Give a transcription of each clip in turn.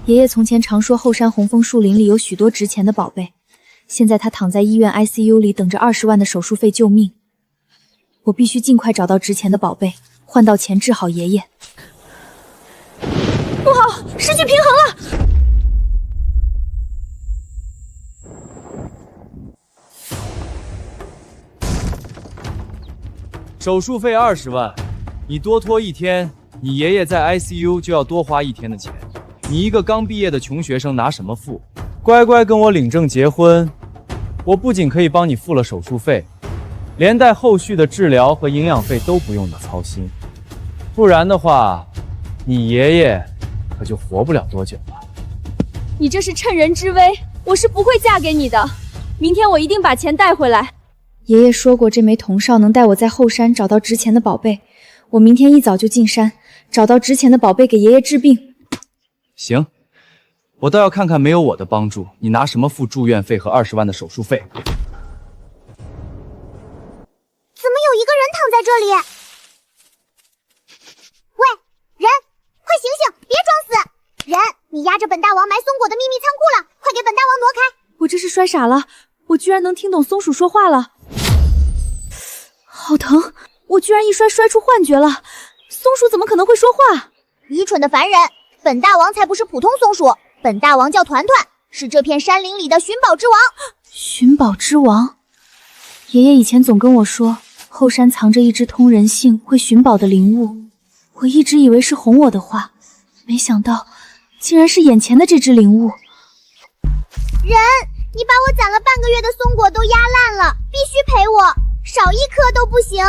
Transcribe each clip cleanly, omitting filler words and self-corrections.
爷爷从前常说后山红枫树林里有许多值钱的宝贝，现在他躺在医院 ICU 里等着20万的手术费救命。我必须尽快找到值钱的宝贝，换到钱治好爷爷。不好，失去平衡了！手术费20万，你多拖1天，你爷爷在 ICU 就要多花1天的钱。你一个刚毕业的穷学生拿什么付？乖乖跟我领证结婚，我不仅可以帮你付了手术费，连带后续的治疗和营养费都不用你操心。不然的话，你爷爷可就活不了多久了。你这是趁人之危，我是不会嫁给你的。明天我一定把钱带回来。爷爷说过，这枚铜哨能带我在后山找到值钱的宝贝。我明天一早就进山，找到值钱的宝贝给爷爷治病。行，我倒要看看没有我的帮助，你拿什么付住院费和20万的手术费？怎么有一个人躺在这里？喂，人，快醒醒，别装死！人，你压着本大王埋松果的秘密仓库了，快给本大王挪开！我这是摔傻了，我居然能听懂松鼠说话了，好疼！我居然一摔出幻觉了，松鼠怎么可能会说话？愚蠢的凡人！本大王才不是普通松鼠，本大王叫团团，是这片山林里的寻宝之王。寻宝之王？爷爷以前总跟我说，后山藏着一只通人性、会寻宝的灵物，我一直以为是哄我的话，没想到竟然是眼前的这只灵物。人，你把我攒了半个月的松果都压烂了，必须赔我，少一颗都不行。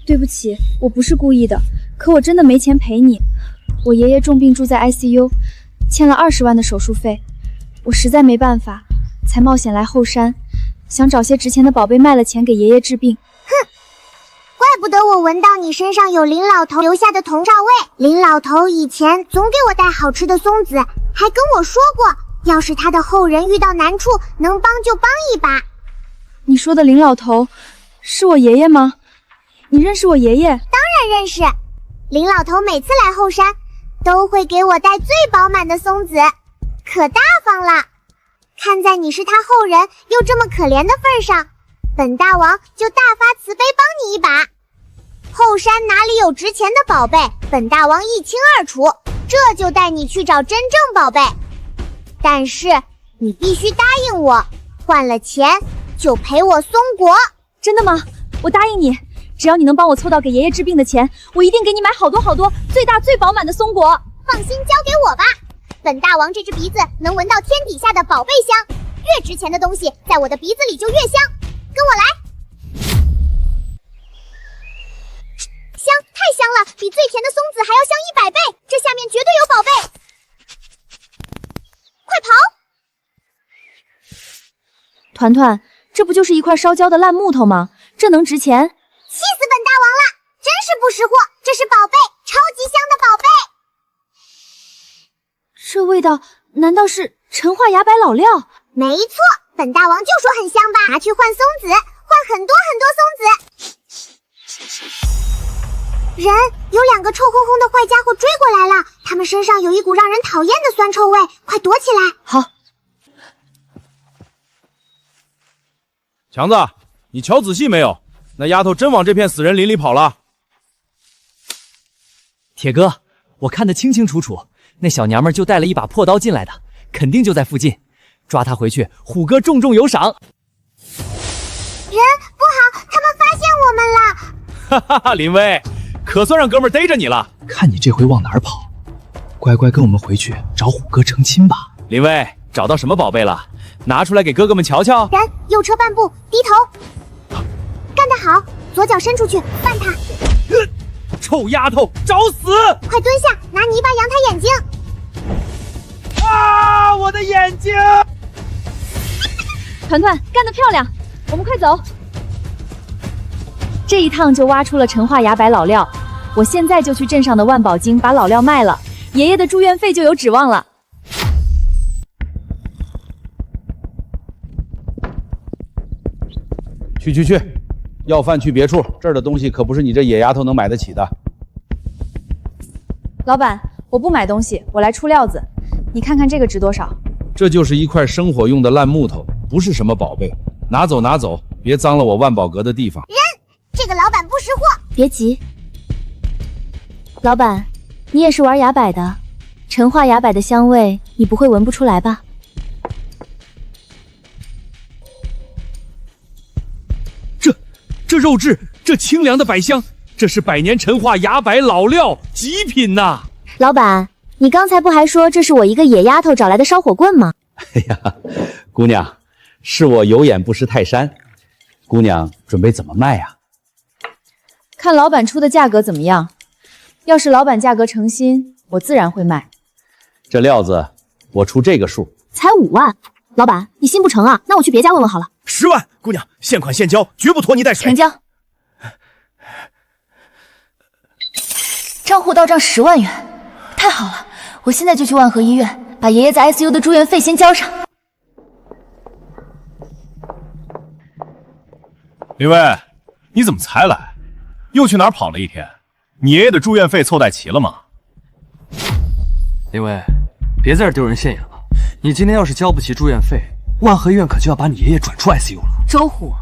对不起，我不是故意的，可我真的没钱赔你。我爷爷重病住在 ICU， 欠了20万的手术费，我实在没办法，才冒险来后山，想找些值钱的宝贝卖了钱给爷爷治病。哼，怪不得我闻到你身上有林老头留下的铜哨味。林老头以前总给我带好吃的松子，还跟我说过，要是他的后人遇到难处，能帮就帮一把。你说的林老头是我爷爷吗？你认识我爷爷？当然认识，林老头每次来后山都会给我带最饱满的松子，可大方了。看在你是他后人又这么可怜的份上，本大王就大发慈悲帮你一把。后山哪里有值钱的宝贝，本大王一清二楚，这就带你去找真正宝贝。但是你必须答应我，换了钱就赔我松果。真的吗？我答应你，只要你能帮我凑到给爷爷治病的钱，我一定给你买好多好多最大最饱满的松果。放心交给我吧，本大王这只鼻子能闻到天底下的宝贝香，越值钱的东西在我的鼻子里就越香。跟我来。香，太香了，比最甜的松子还要香100倍，这下面绝对有宝贝。快跑！团团，这不就是一块烧焦的烂木头吗？这能值钱？气死本大王了，真是不识货，这是宝贝，超级香的宝贝。这味道难道是陈化牙白老料？没错，本大王就说很香吧，拿去换松子，换很多很多松子。人，有2个臭烘烘的坏家伙追过来了，他们身上有一股让人讨厌的酸臭味，快躲起来。好。强子，你瞧仔细没有？那丫头真往这片死人林里跑了。铁哥，我看得清清楚楚，那小娘们就带了一把破刀进来的，肯定就在附近。抓她回去，虎哥重重有赏。人，不好，他们发现我们了！哈哈哈，林威，可算让哥们逮着你了。看你这回往哪儿跑，乖乖跟我们回去找虎哥成亲吧。林威，找到什么宝贝了？拿出来给哥哥们瞧瞧。人，右撤半步，低头。干得好，左脚伸出去，绊他。臭丫头，找死！快蹲下，拿泥巴扬他眼睛。啊，我的眼睛！团团干得漂亮，我们快走。这一趟就挖出了陈化牙白老料，我现在就去镇上的万宝金把老料卖了，爷爷的住院费就有指望了。去，要饭去别处，这儿的东西可不是你这野丫头能买得起的。老板，我不买东西，我来出料子。你看看这个值多少？这就是一块生火用的烂木头，不是什么宝贝。拿走拿走，别脏了我万宝阁的地方。这个老板不识货。别急，老板，你也是玩崖柏的，陈化崖柏的香味你不会闻不出来吧？这肉质，这清凉的百香，这是百年陈化崖柏老料，极品呐！老板，你刚才不还说这是我一个野丫头找来的烧火棍吗？哎呀，姑娘，是我有眼不识泰山。姑娘准备怎么卖呀？看老板出的价格怎么样？要是老板价格诚心，我自然会卖。这料子我出这个数，才5万，老板你心不诚啊？那我去别家问问好了。10万，姑娘，现款现交，绝不拖泥带水。成交。账户到账10万元，太好了！我现在就去万和医院，把爷爷在 ICU 的住院费先交上。林威，你怎么才来？又去哪儿跑了一天？你爷爷的住院费凑带齐了吗？林威，别在这丢人现眼了。你今天要是交不起住院费，万和医院可就要把你爷爷转出 ICU 了。周虎，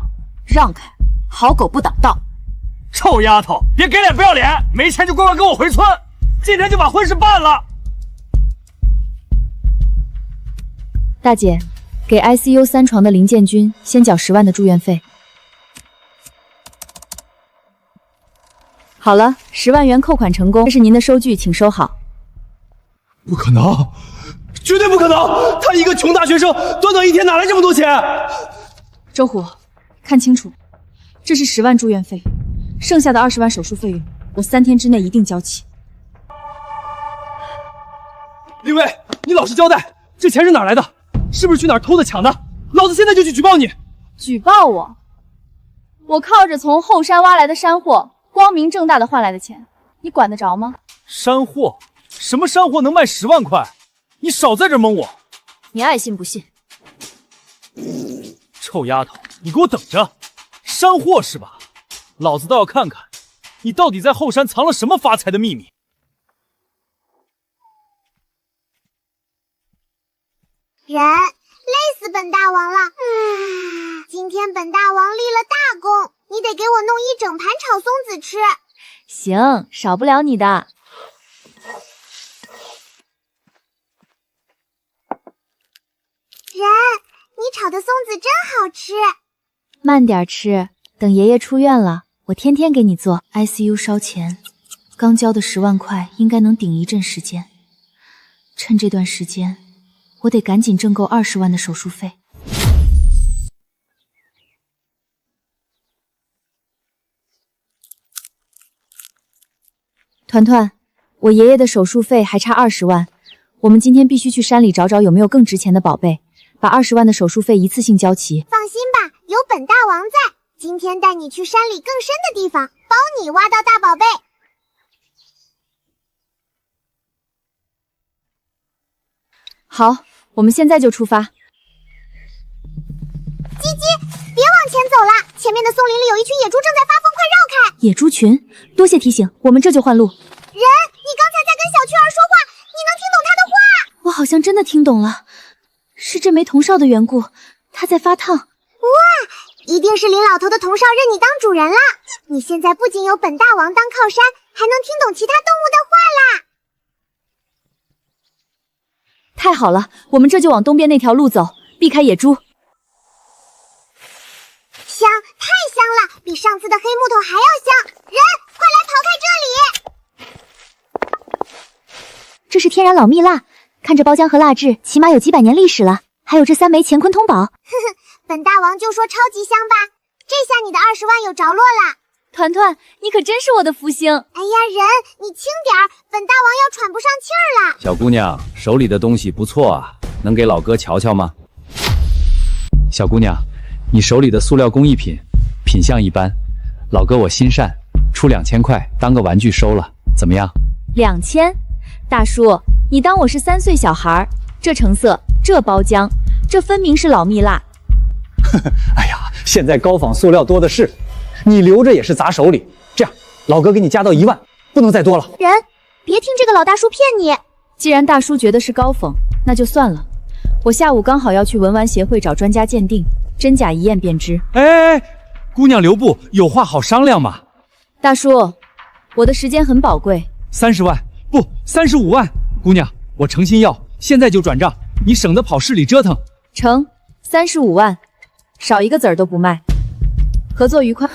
让开！好狗不挡道。臭丫头，别给脸不要脸！没钱就乖乖跟我回村，今天就把婚事办了。大姐，给 ICU 3床的林建军先缴10万的住院费。好了，10万元扣款成功，这是您的收据，请收好。不可能，绝对不可能！他一个穷大学生，短短1天哪来这么多钱？周虎，看清楚，这是10万住院费，剩下的20万手术费用，我3天之内一定交齐。林威，你老实交代，这钱是哪来的？是不是去哪儿偷的抢的？老子现在就去举报你！举报我？我靠着从后山挖来的山货，光明正大的换来的钱，你管得着吗？山货？什么山货能卖10万块？你少在这蒙我！你爱信不信。臭丫头，你给我等着！山货是吧？老子倒要看看，你到底在后山藏了什么发财的秘密！人，累死本大王了！今天本大王立了大功，你得给我弄1整盘炒松子吃。行，少不了你的。人，你炒的松子真好吃。慢点吃，等爷爷出院了，我天天给你做。ICU 烧钱，刚交的10万块应该能顶一阵时间。趁这段时间，我得赶紧挣够20万的手术费。团团，我爷爷的手术费还差20万，我们今天必须去山里找找有没有更值钱的宝贝，把20万的手术费一次性交齐。放心吧，有本大王在，今天带你去山里更深的地方，包你挖到大宝贝。好，我们现在就出发。鸡鸡，别往前走了，前面的松林里有一群野猪正在发疯，快绕开！野猪群，多谢提醒，我们这就换路。人，你刚才在跟小雀儿说话，你能听懂她的话？我好像真的听懂了，是这枚铜哨的缘故，它在发烫。哇，一定是林老头的铜哨认你当主人了。你现在不仅有本大王当靠山，还能听懂其他动物的话啦。太好了，我们这就往东边那条路走，避开野猪。香，太香了，比上次的黑木头还要香。人，快来刨开这里！这是天然老蜜蜡，看这包浆和蜡质，起码有几百年历史了。还有这3枚乾坤通宝。本大王就说超级香吧，这下你的20万有着落啦。团团，你可真是我的福星。哎呀，人，你轻点儿，本大王要喘不上气儿了。小姑娘手里的东西不错啊，能给老哥瞧瞧吗？小姑娘，你手里的塑料工艺品，品相一般，老哥我心善，出2000块当个玩具收了，怎么样？2000？大叔，你当我是3岁小孩？这成色，这包浆，这分明是老蜜蜡。哎呀，现在高仿塑料多的是，你留着也是砸手里。这样，老哥给你加到1万，不能再多了。人，别听这个老大叔骗你。既然大叔觉得是高仿，那就算了。我下午刚好要去文玩协会找专家鉴定，真假一验便知。哎，姑娘留步，有话好商量嘛。大叔，我的时间很宝贵，30万不35万，姑娘，我诚心要，现在就转账，你省得跑市里折腾。成，35万，少一个子儿都不卖。合作愉快。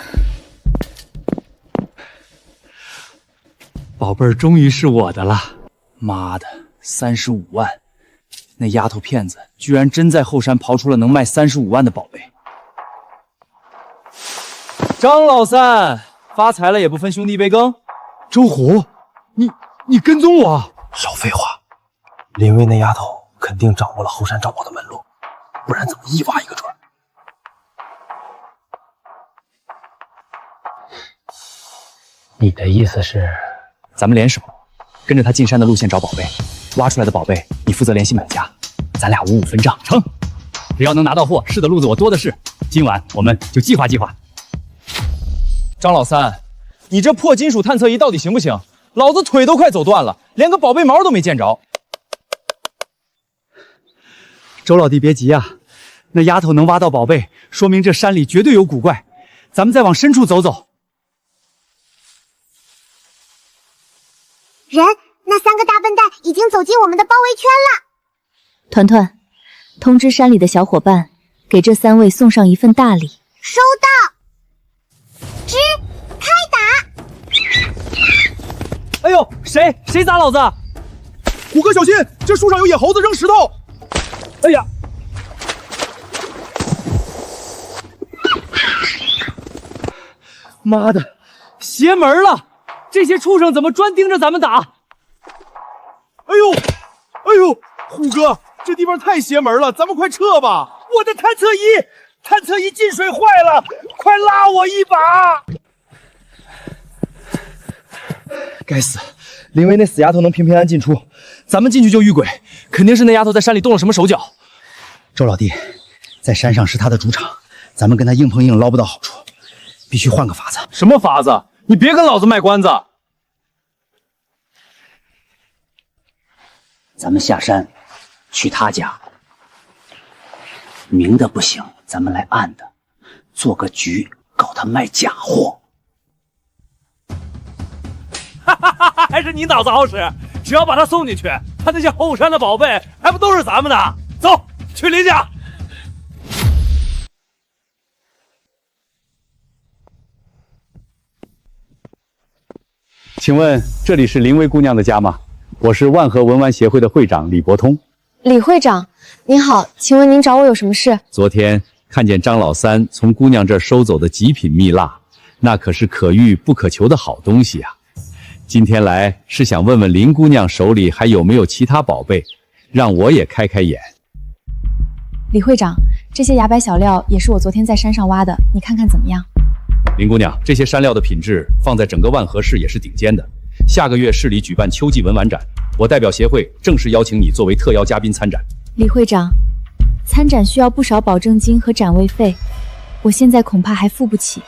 宝贝儿，终于是我的了。妈的，35万！那丫头片子居然真在后山刨出了能卖35万的宝贝。张老三，发财了也不分兄弟杯羹。周虎，你跟踪我？少废话，林薇那丫头肯定掌握了后山找我的门路，不然怎么一挖一个准？你的意思是？咱们联手，跟着他进山的路线找宝贝，挖出来的宝贝你负责联系买家，咱俩55分账。成，只要能拿到货，是的路子我多的是。今晚我们就计划计划。张老三，你这破金属探测仪到底行不行？老子腿都快走断了，连个宝贝毛都没见着。周老弟别急啊，那丫头能挖到宝贝，说明这山里绝对有古怪。咱们再往深处走走。人，那3个大笨蛋已经走进我们的包围圈了。团团，通知山里的小伙伴，给这3位送上一份大礼。收到。吱，开打！哎呦，谁砸老子？虎哥小心，这树上有野猴子扔石头。哎呀！妈的，邪门了！这些畜生怎么专盯着咱们打？哎呦，虎哥，这地方太邪门了，咱们快撤吧！我的探测仪进水坏了，快拉我一把！该死，林薇那死丫头能平平安安进出，咱们进去就遇鬼，肯定是那丫头在山里动了什么手脚。周老弟，在山上是他的主场，咱们跟他硬碰硬捞不到好处，必须换个法子。什么法子？你别跟老子卖关子！咱们下山，去他家，明的不行，咱们来暗的，做个局，搞他卖假货。还是你脑子好使，只要把他送进去，他那些后山的宝贝还不都是咱们的？走，去林家。请问这里是林薇姑娘的家吗？我是万和文玩协会的会长李伯通。李会长，您好，请问您找我有什么事？昨天看见张老三从姑娘这儿收走的极品蜜蜡，那可是可遇不可求的好东西啊。今天来是想问问林姑娘手里还有没有其他宝贝，让我也开开眼。李会长，这些崖白小料也是我昨天在山上挖的，你看看怎么样？林姑娘，这些山料的品质放在整个万和市也是顶尖的。下个月市里举办秋季文玩展，我代表协会正式邀请你作为特邀嘉宾参展。李会长，参展需要不少保证金和展位费，我现在恐怕还付不起。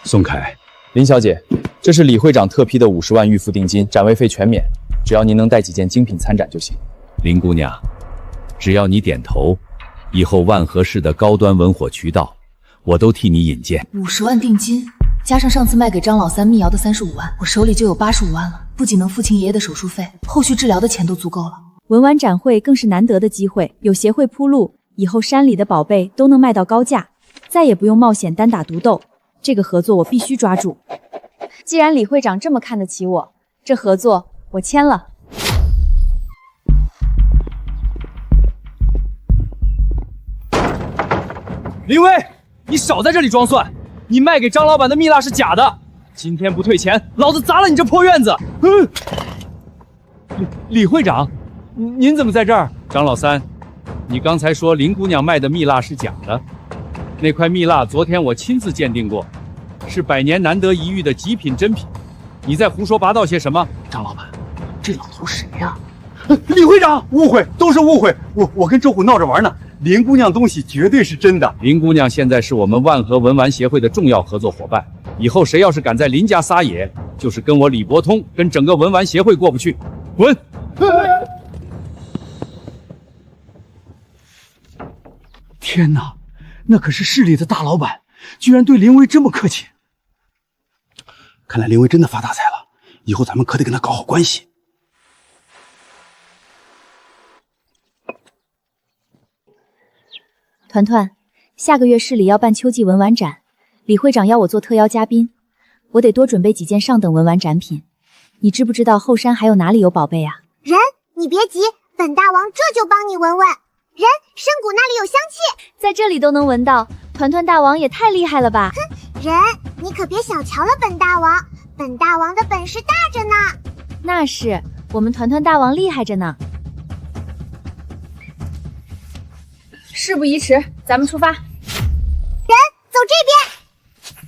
宋凯，林小姐，这是李会长特批的50万预付定金，展位费全免，只要您能带几件精品参展就行。林姑娘，只要你点头，以后万和市的高端文火渠道，我都替你引荐。50万定金，加上上次卖给张老三密瑶的35万，我手里就有85万了。不仅能付清爷爷的手术费，后续治疗的钱都足够了。文玩展会更是难得的机会，有协会铺路，以后山里的宝贝都能卖到高价，再也不用冒险单打独斗。这个合作我必须抓住。既然李会长这么看得起我，这合作我签了。林薇，你少在这里装蒜！你卖给张老板的蜜蜡是假的，今天不退钱，老子砸了你这破院子！李会长，您怎么在这儿？张老三，你刚才说林姑娘卖的蜜蜡是假的，那块蜜蜡昨天我亲自鉴定过，是100年难得一遇的极品真品。你在胡说八道些什么？张老板，这老头谁呀？李会长，误会，都是误会，我跟周虎闹着玩呢。林姑娘东西绝对是真的。林姑娘现在是我们万和文玩协会的重要合作伙伴，以后谁要是敢在林家撒野，就是跟我李伯通跟整个文玩协会过不去。滚！天哪，那可是市里的大老板，居然对林薇这么客气。看来林薇真的发大财了，以后咱们可得跟他搞好关系。团团，下个月市里要办秋季文玩展，李会长要我做特邀嘉宾，我得多准备几件上等文玩展品。你知不知道后山还有哪里有宝贝啊？人，你别急，本大王这就帮你闻闻。人，深谷那里有香气，在这里都能闻到，团团大王也太厉害了吧！哼，人，你可别小瞧了本大王，本大王的本事大着呢。那是，我们团团大王厉害着呢。事不宜迟，咱们出发。人，走这边。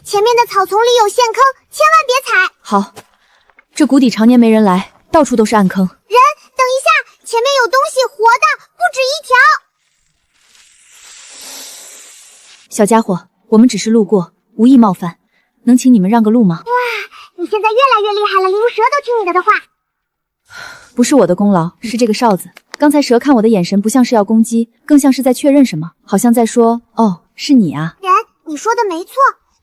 前面的草丛里有陷坑，千万别踩。好，这谷底常年没人来，到处都是暗坑。人，等一下，前面有东西，活的，不止一条。小家伙，我们只是路过，无意冒犯，能请你们让个路吗？哇，你现在越来越厉害了，灵蛇都听你的话。不是我的功劳，是这个哨子。刚才蛇看我的眼神不像是要攻击，更像是在确认什么，好像在说：“哦，是你啊。”人，你说的没错，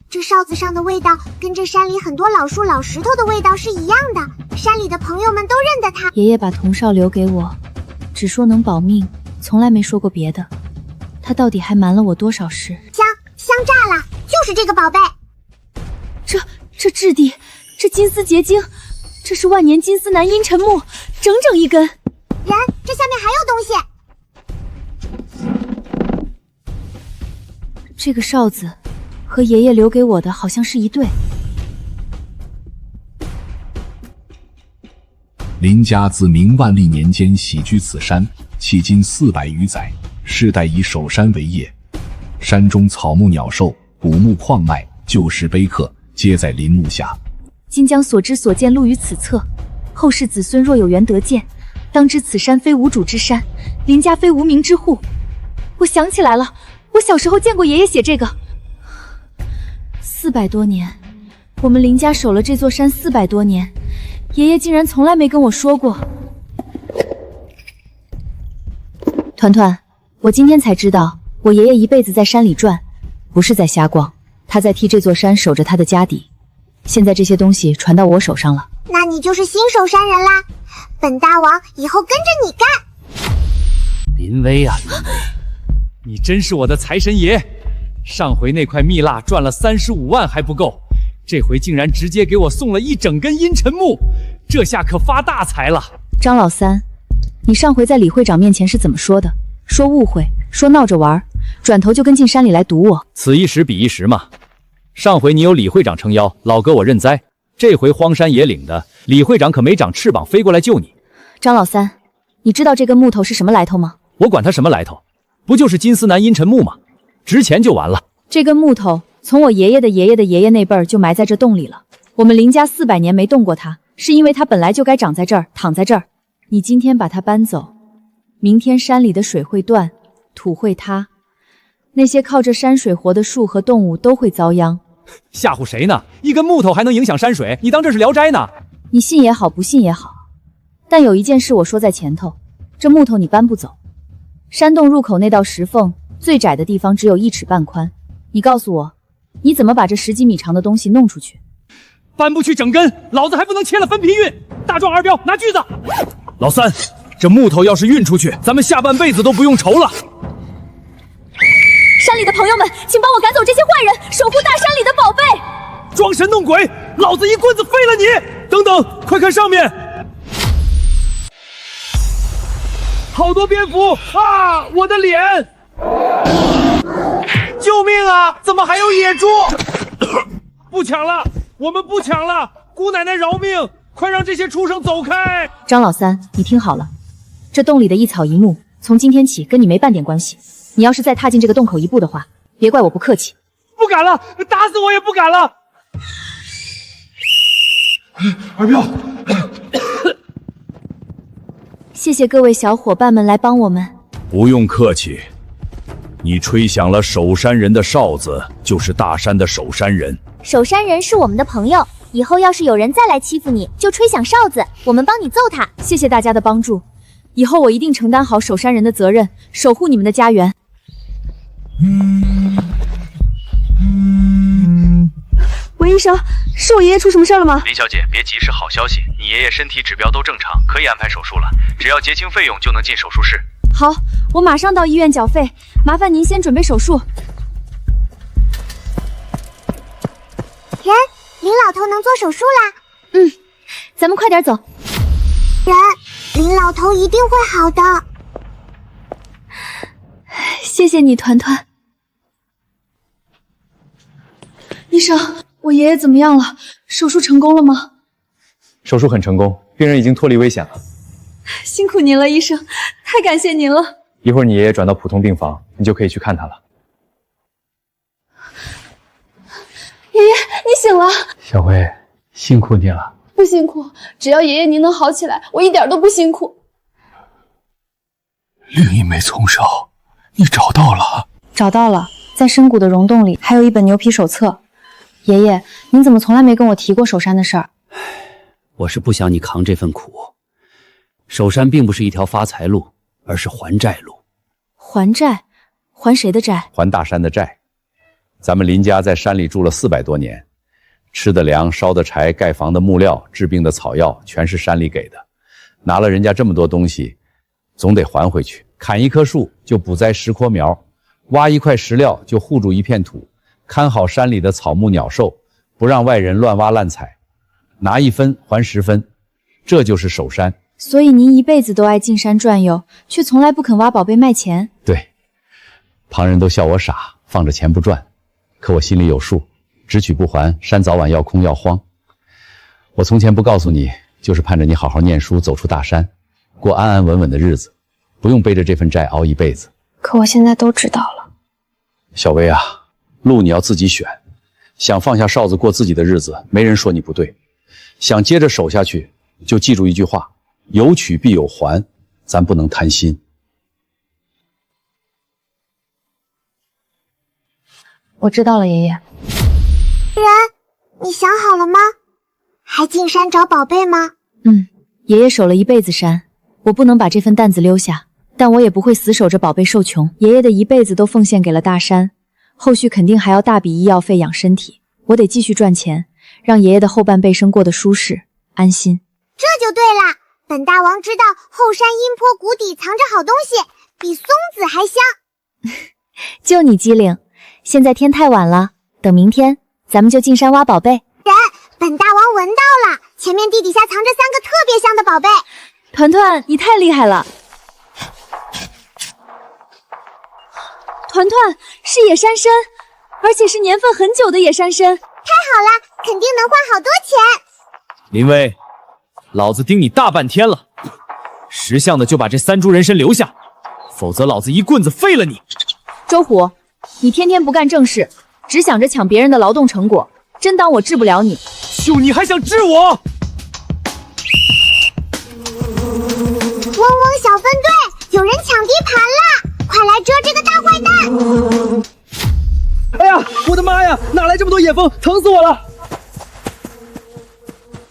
这哨子上的味道跟这山里很多老树老石头的味道是一样的，山里的朋友们都认得它。爷爷把铜哨留给我，只说能保命，从来没说过别的。他到底还瞒了我多少事？香炸了，就是这个宝贝。这质地，这金丝结晶，这是万年金丝楠阴沉木，整整一根。人，这下面还有东西。这个哨子和爷爷留给我的好像是一对。林家自明万历年间徙居此山，迄今400余载，世代以守山为业。山中草木鸟兽、古木矿脉、旧石碑刻，皆在林木下。今将所知所见录于此册，后世子孙若有缘得见，当知此山非无主之山，林家非无名之户。我想起来了，我小时候见过爷爷写这个。400多年，我们林家守了这座山400多年，爷爷竟然从来没跟我说过。团团，我今天才知道，我爷爷一辈子在山里转，不是在瞎逛，他在替这座山守着他的家底。现在这些东西传到我手上了，那你就是新守山人啦！本大王以后跟着你干。林薇啊，林薇，你真是我的财神爷！上回那块蜜蜡赚了35万还不够，这回竟然直接给我送了一整根阴沉木，这下可发大财了。张老三，你上回在李会长面前是怎么说的？说误会，说闹着玩，转头就跟进山里来堵我。此一时彼一时嘛。上回你有李会长撑腰，老哥我认栽。这回荒山野岭的，李会长可没长翅膀飞过来救你。张老三，你知道这根木头是什么来头吗？我管它什么来头，不就是金丝楠阴沉木吗？值钱就完了。这根木头从我爷爷的爷爷的爷爷那辈儿就埋在这洞里了，我们林家400年没动过它，是因为它本来就该长在这儿，躺在这儿。你今天把它搬走，明天山里的水会断，土会塌，那些靠着山水活的树和动物都会遭殃。吓唬谁呢？一根木头还能影响山水？你当这是聊斋呢？你信也好，不信也好，但有一件事我说在前头，这木头你搬不走。山洞入口那道石缝最窄的地方只有1尺半宽，你告诉我，你怎么把这10几米长的东西弄出去？搬不去整根，老子还不能切了分批运。大壮二彪，拿锯子。老三，这木头要是运出去，咱们下半辈子都不用愁了。山里的朋友们，请帮我赶走这些坏人，守护大山里的宝贝。装神弄鬼，老子一棍子废了你！等等，快看上面，好多蝙蝠啊！我的脸！救命啊！怎么还有野猪？不抢了，我们不抢了！姑奶奶饶命！快让这些畜生走开！张老三，你听好了，这洞里的一草一木，从今天起跟你没半点关系。你要是再踏进这个洞口一步的话，别怪我不客气。不敢了，打死我也不敢了。二彪，谢谢各位小伙伴们来帮我们。不用客气，你吹响了守山人的哨子，就是大山的守山人。守山人是我们的朋友，以后要是有人再来欺负你，就吹响哨子，我们帮你揍他。谢谢大家的帮助，以后我一定承担好守山人的责任，守护你们的家园。喂，医生，是我爷爷出什么事了吗？林小姐，别急，是好消息，你爷爷身体指标都正常，可以安排手术了，只要结清费用就能进手术室。好，我马上到医院缴费，麻烦您先准备手术。人，林老头能做手术啦。咱们快点走。人，林老头一定会好的。谢谢你，团团。医生，我爷爷怎么样了？手术成功了吗？手术很成功，病人已经脱离危险了。辛苦您了，医生，太感谢您了。一会儿你爷爷转到普通病房，你就可以去看他了。爷爷，你醒了。小薇，辛苦你了。不辛苦，只要爷爷您能好起来，我一点都不辛苦。另一枚葱烧，你找到了？找到了，在深谷的溶洞里还有一本牛皮手册。爷爷，您怎么从来没跟我提过守山的事儿？我是不想你扛这份苦。守山并不是一条发财路，而是还债路。还债？还谁的债？还大山的债。咱们林家在山里住了400多年，吃的粮、烧的柴、盖房的木料、治病的草药，全是山里给的。拿了人家这么多东西，总得还回去。砍一棵树就补栽10棵苗，挖一块石料就护住一片土，看好山里的草木鸟兽，不让外人乱挖滥采，拿1分还10分，这就是守山。所以您一辈子都爱进山转悠，却从来不肯挖宝贝卖钱。对，旁人都笑我傻，放着钱不赚，可我心里有数，只取不还，山早晚要空要荒。我从前不告诉你，就是盼着你好好念书，走出大山，过安安稳稳的日子，不用背着这份债熬一辈子。可我现在都知道了。小薇啊，路你要自己选，想放下哨子过自己的日子，没人说你不对；想接着守下去，就记住一句话，有取必有还，咱不能贪心。我知道了，爷爷。人，你想好了吗？还进山找宝贝吗？爷爷守了一辈子山，我不能把这份担子溜下，但我也不会死守着宝贝受穷。爷爷的一辈子都奉献给了大山，后续肯定还要大笔医药费养身体，我得继续赚钱，让爷爷的后半辈生过得舒适安心。这就对了，本大王知道后山阴坡谷底藏着好东西，比松子还香。就你机灵，现在天太晚了，等明天咱们就进山挖宝贝。人，本大王闻到了，前面地底下藏着3个特别香的宝贝。团团，你太厉害了！团团是野山参，而且是年份很久的野山参。太好了，肯定能换好多钱。林威，老子盯你大半天了，识相的就把这3株人参留下，否则老子一棍子废了你！周虎，你天天不干正事，只想着抢别人的劳动成果，真当我治不了你？就你还想治我？嗡嗡小分队，有人抢地盘了，快来蛰这个大坏蛋！哎呀，我的妈呀，哪来这么多野蜂，疼死我了！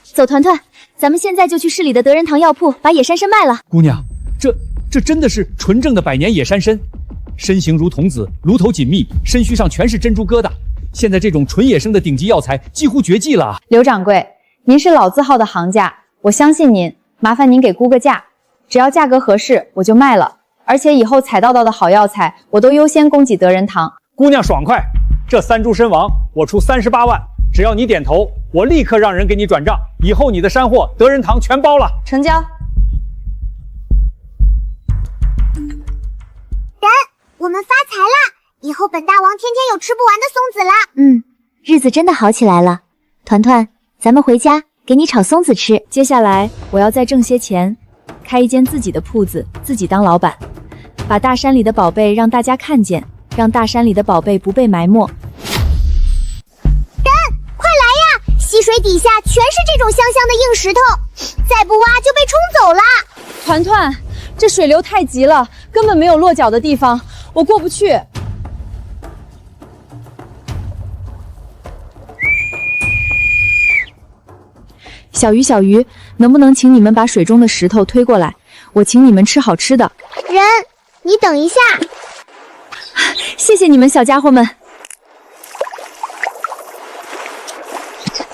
走，团团，咱们现在就去市里的德仁堂药铺把野山参卖了。姑娘，这真的是纯正的百年野山参，身形如童子，颅头紧密，身须上全是珍珠疙瘩。现在这种纯野生的顶级药材几乎绝迹了。刘掌柜，您是老字号的行家，我相信您，麻烦您给估个价，只要价格合适，我就卖了。而且以后采到的好药材，我都优先供给德仁堂。姑娘爽快，这3株参王我出38万，只要你点头，我立刻让人给你转账，以后你的山货德仁堂全包了。成交。人，我们发财了，以后本大王天天有吃不完的松子了。日子真的好起来了。团团，咱们回家给你炒松子吃。接下来我要再挣些钱，开一间自己的铺子，自己当老板，把大山里的宝贝让大家看见，让大山里的宝贝不被埋没。人，快来呀！溪水底下全是这种香香的硬石头，再不挖就被冲走了。团团，这水流太急了，根本没有落脚的地方，我过不去。小鱼，小鱼，能不能请你们把水中的石头推过来？我请你们吃好吃的。人，你等一下。谢谢你们小家伙们，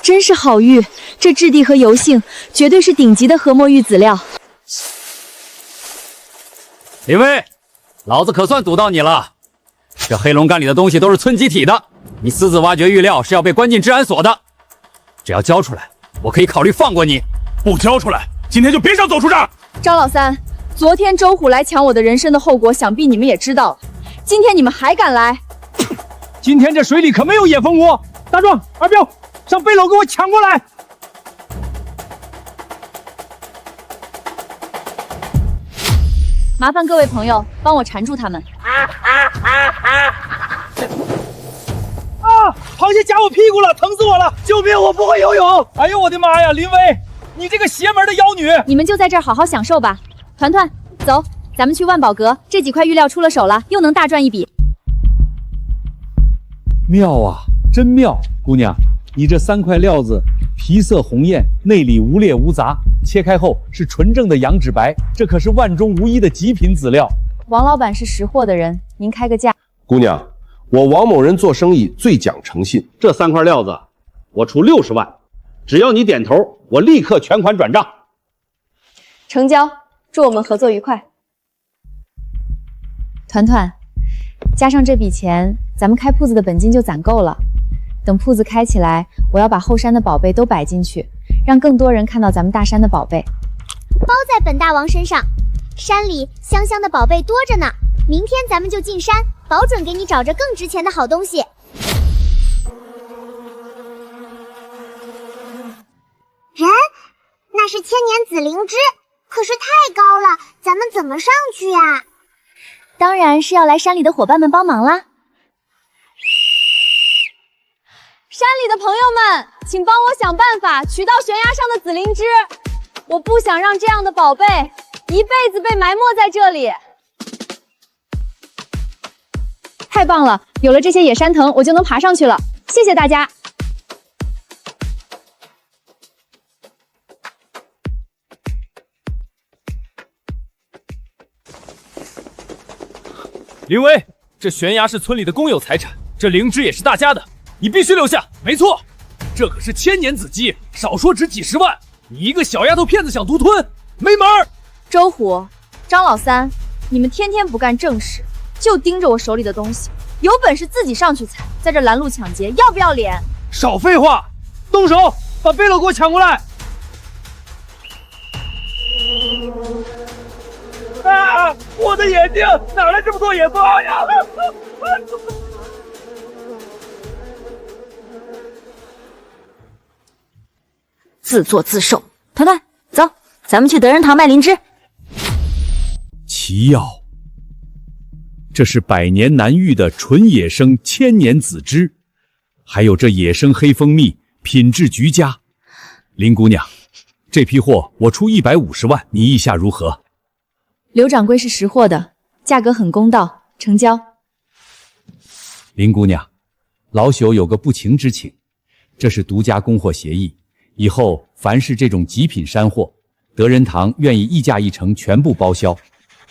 真是好玉，这质地和油性绝对是顶级的和墨玉籽料。林威，老子可算堵到你了！这黑龙干里的东西都是村集体的，你私自挖掘玉料是要被关进治安所的。只要交出来，我可以考虑放过你。不交出来，今天就别想走出这儿！张老三，昨天周虎来抢我的人参的后果，想必你们也知道了。今天你们还敢来？今天这水里可没有野蜂窝！大壮、二彪，上背篓给我抢过来！麻烦各位朋友帮我缠住他们。螃蟹夹我屁股了，疼死我了！救命！我不会游泳！哎呦我的妈呀，林薇，你这个邪门的妖女！你们就在这儿好好享受吧。团团，走，咱们去万宝阁，这几块玉料出了手了，又能大赚一笔。妙啊，真妙！姑娘，你这3块料子，皮色红艳，内里无裂无杂，切开后是纯正的羊脂白，这可是万中无一的极品籽料。王老板是识货的人，您开个价。姑娘，我王某人做生意最讲诚信，这3块料子我出60万，只要你点头，我立刻全款转账。成交，祝我们合作愉快。团团，加上这笔钱，咱们开铺子的本金就攒够了。等铺子开起来，我要把后山的宝贝都摆进去，让更多人看到咱们大山的宝贝。包在本大王身上，山里香香的宝贝多着呢。明天咱们就进山，保准给你找着更值钱的好东西。人，那是千年紫灵芝，可是太高了，咱们怎么上去呀？当然是要来山里的伙伴们帮忙啦。山里的朋友们，请帮我想办法取到悬崖上的紫灵芝，我不想让这样的宝贝一辈子被埋没在这里。太棒了，有了这些野山藤，我就能爬上去了。谢谢大家。林威，这悬崖是村里的公有财产，这灵芝也是大家的，你必须留下。没错，这可是千年紫姬，少说值几十万，你一个小丫头片子想独吞，没门儿！周虎、张老三，你们天天不干正事，就盯着我手里的东西，有本事自己上去采，在这拦路抢劫，要不要脸？少废话，动手，把背篓给我抢过来！啊！我的眼睛，哪来这么多野蜂呀？自作自受。团团，走，咱们去德仁堂卖灵芝。奇药，这是百年难遇的纯野生千年紫芝，还有这野生黑蜂蜜，品质绝佳。林姑娘，这批货我出150万，你意下如何？刘掌柜是识货的，价格很公道，成交。林姑娘，老朽有个不情之请，这是独家供货协议，以后凡是这种极品山货，德仁堂愿意议价一成全部包销，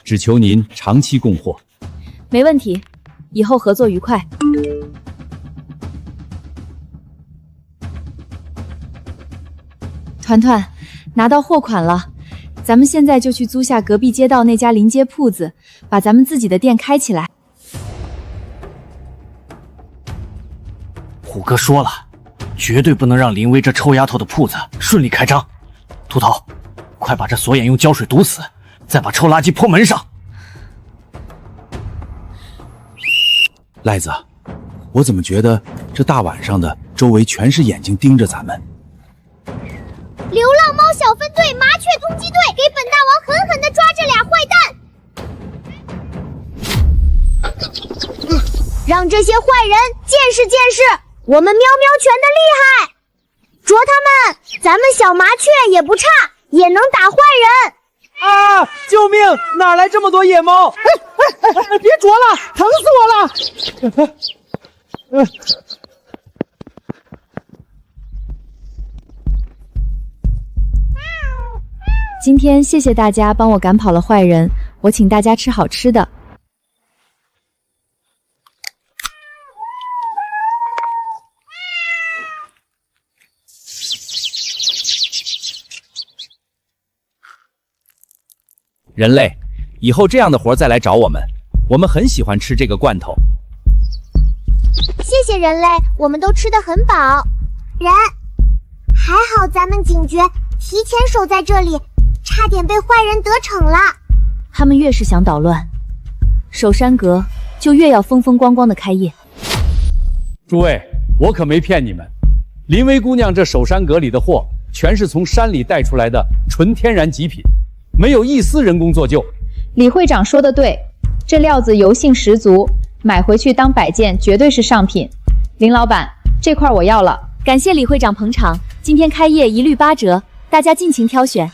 只求您长期供货。没问题，以后合作愉快。团团，拿到货款了，咱们现在就去租下隔壁街道那家临街铺子，把咱们自己的店开起来。虎哥说了，绝对不能让林薇这臭丫头的铺子顺利开张。秃头，快把这锁眼用胶水堵死，再把臭垃圾泼门上。赖子，我怎么觉得这大晚上的，周围全是眼睛盯着咱们？流浪猫小分队、麻雀突击队，给本大王狠狠地抓这俩坏蛋！让这些坏人见识见识我们喵喵拳的厉害！捉他们，咱们小麻雀也不差，也能打坏人。啊！救命！哪来这么多野猫？别啄了，疼死我了！今天谢谢大家帮我赶跑了坏人，我请大家吃好吃的。人类，以后这样的活再来找我们，我们很喜欢吃这个罐头。谢谢人类，我们都吃得很饱。人，还好咱们警觉，提前守在这里，差点被坏人得逞了。他们越是想捣乱，守山阁就越要风风光光的开业。诸位，我可没骗你们，林薇姑娘这守山阁里的货，全是从山里带出来的纯天然极品，没有一丝人工做旧。李会长说的对，这料子油性十足，买回去当摆件绝对是上品。林老板，这块我要了。感谢李会长捧场，今天开业一律8折，大家尽情挑选。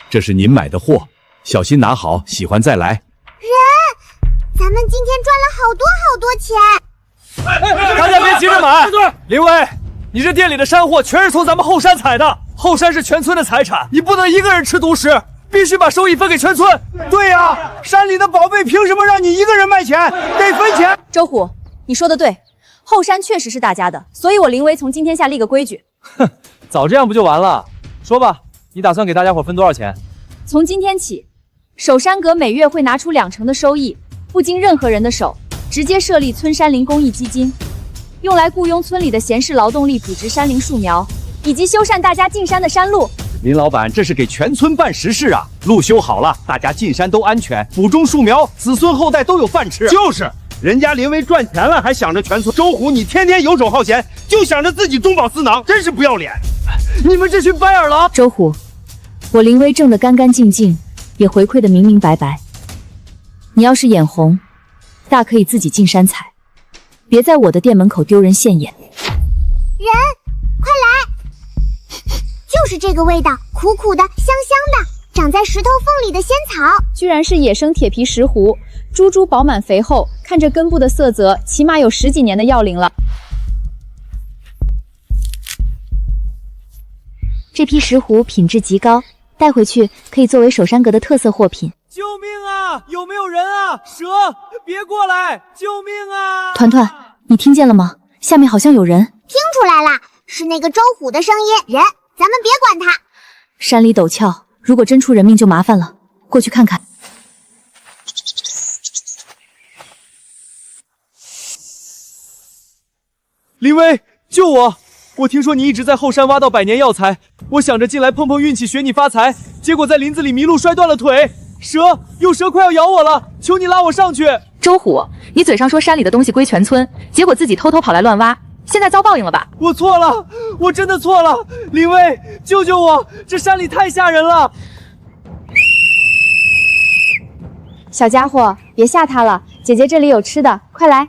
这是您买的货，小心拿好，喜欢再来。人，咱们今天赚了好多好多钱。大家别急着买。林薇，你这店里的山货全是从咱们后山采的，后山是全村的财产，你不能一个人吃独食，必须把收益分给全村。对呀，山里的宝贝凭什么让你一个人卖钱？得分钱。周虎，你说的对，后山确实是大家的，所以我林薇从今天下立个规矩。哼，早这样不就完了？说吧，你打算给大家伙分多少钱？从今天起，守山阁每月会拿出2成的收益，不经任何人的手，直接设立村山林公益基金，用来雇佣村里的闲适劳动力补植山林树苗，以及修缮大家进山的山路。林老板，这是给全村办实事啊！路修好了，大家进山都安全，补种树苗，子孙后代都有饭吃。就是，人家林薇赚钱了，还想着全村。周虎，你天天游手好闲，就想着自己中饱私囊，真是不要脸！你们这群白眼狼！周虎，我林薇挣得干干净净，也回馈得明明白白。你要是眼红，大可以自己进山采，别在我的店门口丢人现眼。人，快来！就是这个味道，苦苦的，香香的，长在石头缝里的仙草，居然是野生铁皮石斛，株株饱满肥厚，看着根部的色泽，起码有10几年的药龄了。这批石斛品质极高，带回去可以作为守山阁的特色货品。救命啊！有没有人啊？蛇，别过来！救命啊！团团，你听见了吗？下面好像有人。听出来了，是那个周虎的声音。人，咱们别管他。山里陡峭，如果真出人命就麻烦了，过去看看。林薇，救我！我听说你一直在后山挖到100年药材，我想着进来碰碰运气，学你发财，结果在林子里迷路摔断了腿。有蛇快要咬我了，求你拉我上去。周虎，你嘴上说山里的东西归全村，结果自己偷偷跑来乱挖，现在遭报应了吧？我错了，我真的错了。林薇，救救我！这山里太吓人了。小家伙，别吓他了，姐姐这里有吃的，快来。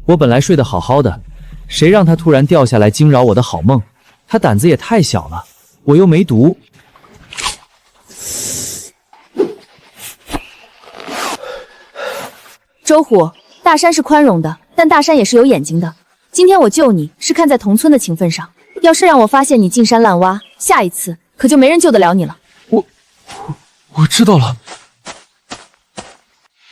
我本来睡得好好的，谁让他突然掉下来惊扰我的好梦？他胆子也太小了，我又没毒。周虎，大山是宽容的，但大山也是有眼睛的。今天我救你是看在同村的情分上，要是让我发现你进山滥挖，下一次可就没人救得了你了。我知道了。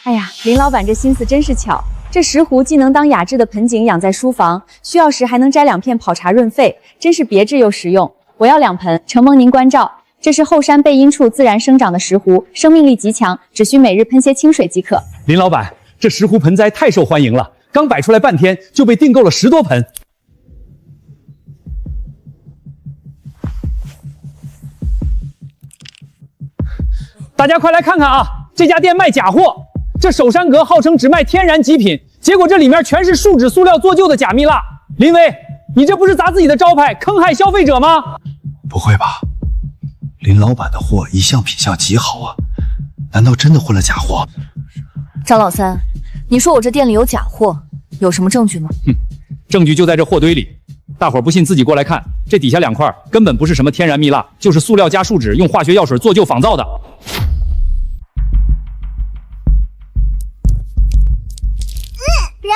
哎呀，林老板这心思真是巧，这石斛既能当雅致的盆景养在书房，需要时还能摘2片跑茶润肺，真是别致又实用。我要2盆，承蒙您关照。这是后山背阴处自然生长的石斛，生命力极强，只需每日喷些清水即可。林老板，这石斛盆栽太受欢迎了，刚摆出来半天就被订购了10多盆。大家快来看看啊，这家店卖假货。这守山阁号称只卖天然极品，结果这里面全是树脂塑料做旧的假蜜蜡。林薇，你这不是砸自己的招牌，坑害消费者吗？不会吧，林老板的货一向品相极好啊，难道真的混了假货？张老三，你说我这店里有假货，有什么证据吗？证据就在这货堆里，大伙儿不信自己过来看，这底下2块根本不是什么天然蜜蜡，就是塑料加树脂，用化学药水做旧仿造的。人，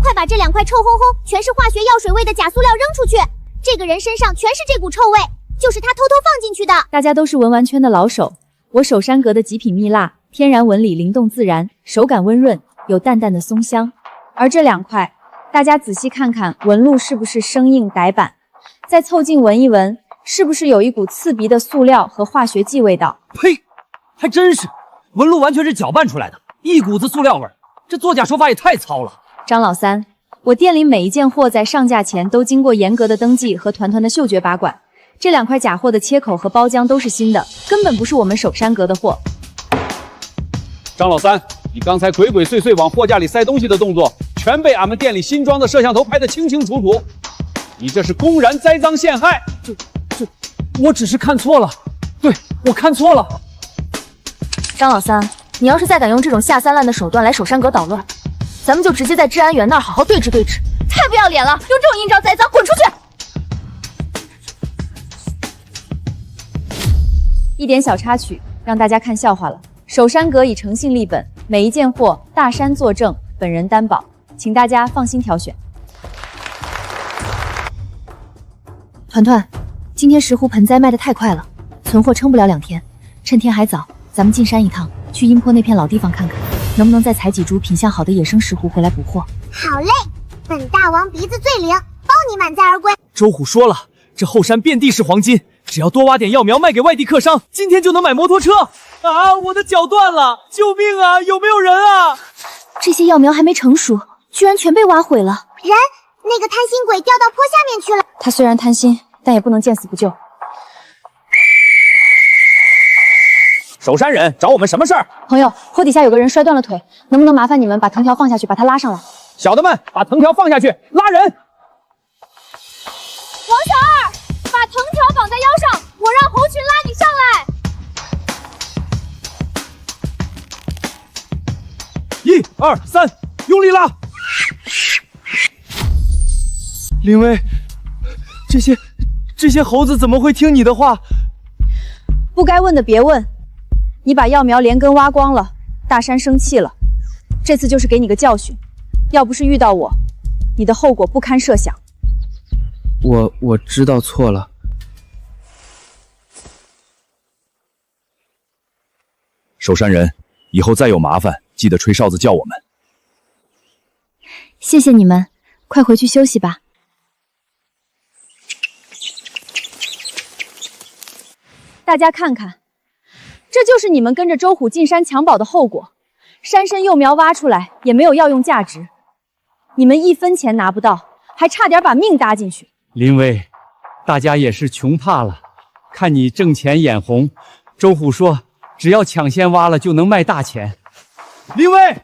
快把这2块臭烘烘、全是化学药水味的假塑料扔出去！这个人身上全是这股臭味，就是他偷偷放进去的。大家都是文玩圈的老手，我守山阁的极品蜜蜡，天然纹理灵动自然，手感温润，有淡淡的松香。而这2块，大家仔细看看纹路是不是生硬呆板，再凑近闻一闻，是不是有一股刺鼻的塑料和化学剂味道？呸！还真是，纹路完全是搅拌出来的，一股子塑料味儿。这作假手法也太糙了。张老三，我店里每一件货在上架前都经过严格的登记和团团的嗅觉把关。这2块假货的切口和包浆都是新的，根本不是我们首山阁的货。张老三，你刚才鬼鬼祟祟往货架里塞东西的动作，全被俺们店里新装的摄像头拍得清清楚楚。你这是公然栽赃陷害！我只是看错了，对，我看错了。张老三，你要是再敢用这种下三滥的手段来首山阁捣乱，咱们就直接在治安园那儿好好对峙对峙。太不要脸了，用这种阴招栽赃，滚出去！一点小插曲，让大家看笑话了。首山阁以诚信立本，每一件货大山作证，本人担保，请大家放心挑选。团团，今天石斛盆栽卖得太快了，存货撑不了2天，趁天还早，咱们进山一趟，去阴坡那片老地方看看，能不能再采几株品相好的野生石斛回来补货。好嘞，本大王鼻子最灵，包你满载而归。周虎说了，这后山遍地是黄金，只要多挖点药苗卖给外地客商，今天就能买摩托车。啊，我的脚断了，救命啊！有没有人啊？这些药苗还没成熟，居然全被挖毁了。人，那个贪心鬼掉到坡下面去了。他虽然贪心，但也不能见死不救。首山人找我们什么事儿？朋友，坡底下有个人摔断了腿，能不能麻烦你们把藤条放下去，把他拉上来？小的们，把藤条放下去，拉人。王小二，把藤条绑在腰上，我让猴群拉你上来。1、2、3，用力拉！林威，这些猴子怎么会听你的话？不该问的别问。你把药苗连根挖光了，大山生气了。这次就是给你个教训，要不是遇到我，你的后果不堪设想。我知道错了。首山人，以后再有麻烦，记得吹哨子叫我们。谢谢你们，快回去休息吧。大家看看，这就是你们跟着周虎进山抢宝的后果。山参幼苗挖出来也没有药用价值，你们1分钱拿不到，还差点把命搭进去。林威，大家也是穷怕了，看你挣钱眼红。周虎说，只要抢先挖了就能卖大钱。林威，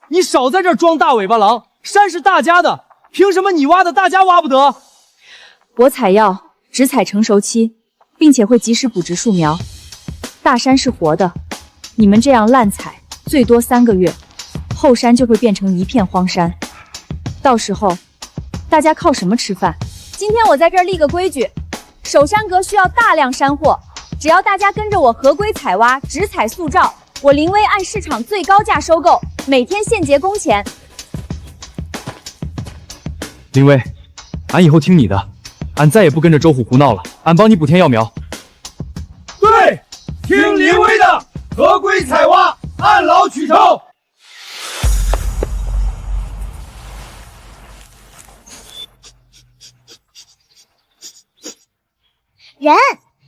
你少在这儿装大尾巴狼，山是大家的，凭什么你挖的大家挖不得？我采药只采成熟期，并且会及时补植树苗。大山是活的，你们这样滥采，最多3个月，后山就会变成一片荒山。到时候，大家靠什么吃饭？今天我在这儿立个规矩，首山阁需要大量山货，只要大家跟着我合规采挖，只采速照，我林威按市场最高价收购，每天现结工钱。林威，俺以后听你的，俺再也不跟着周虎胡闹了，俺帮你补填药苗。对，听林威的，合规采挖，按劳取酬。人，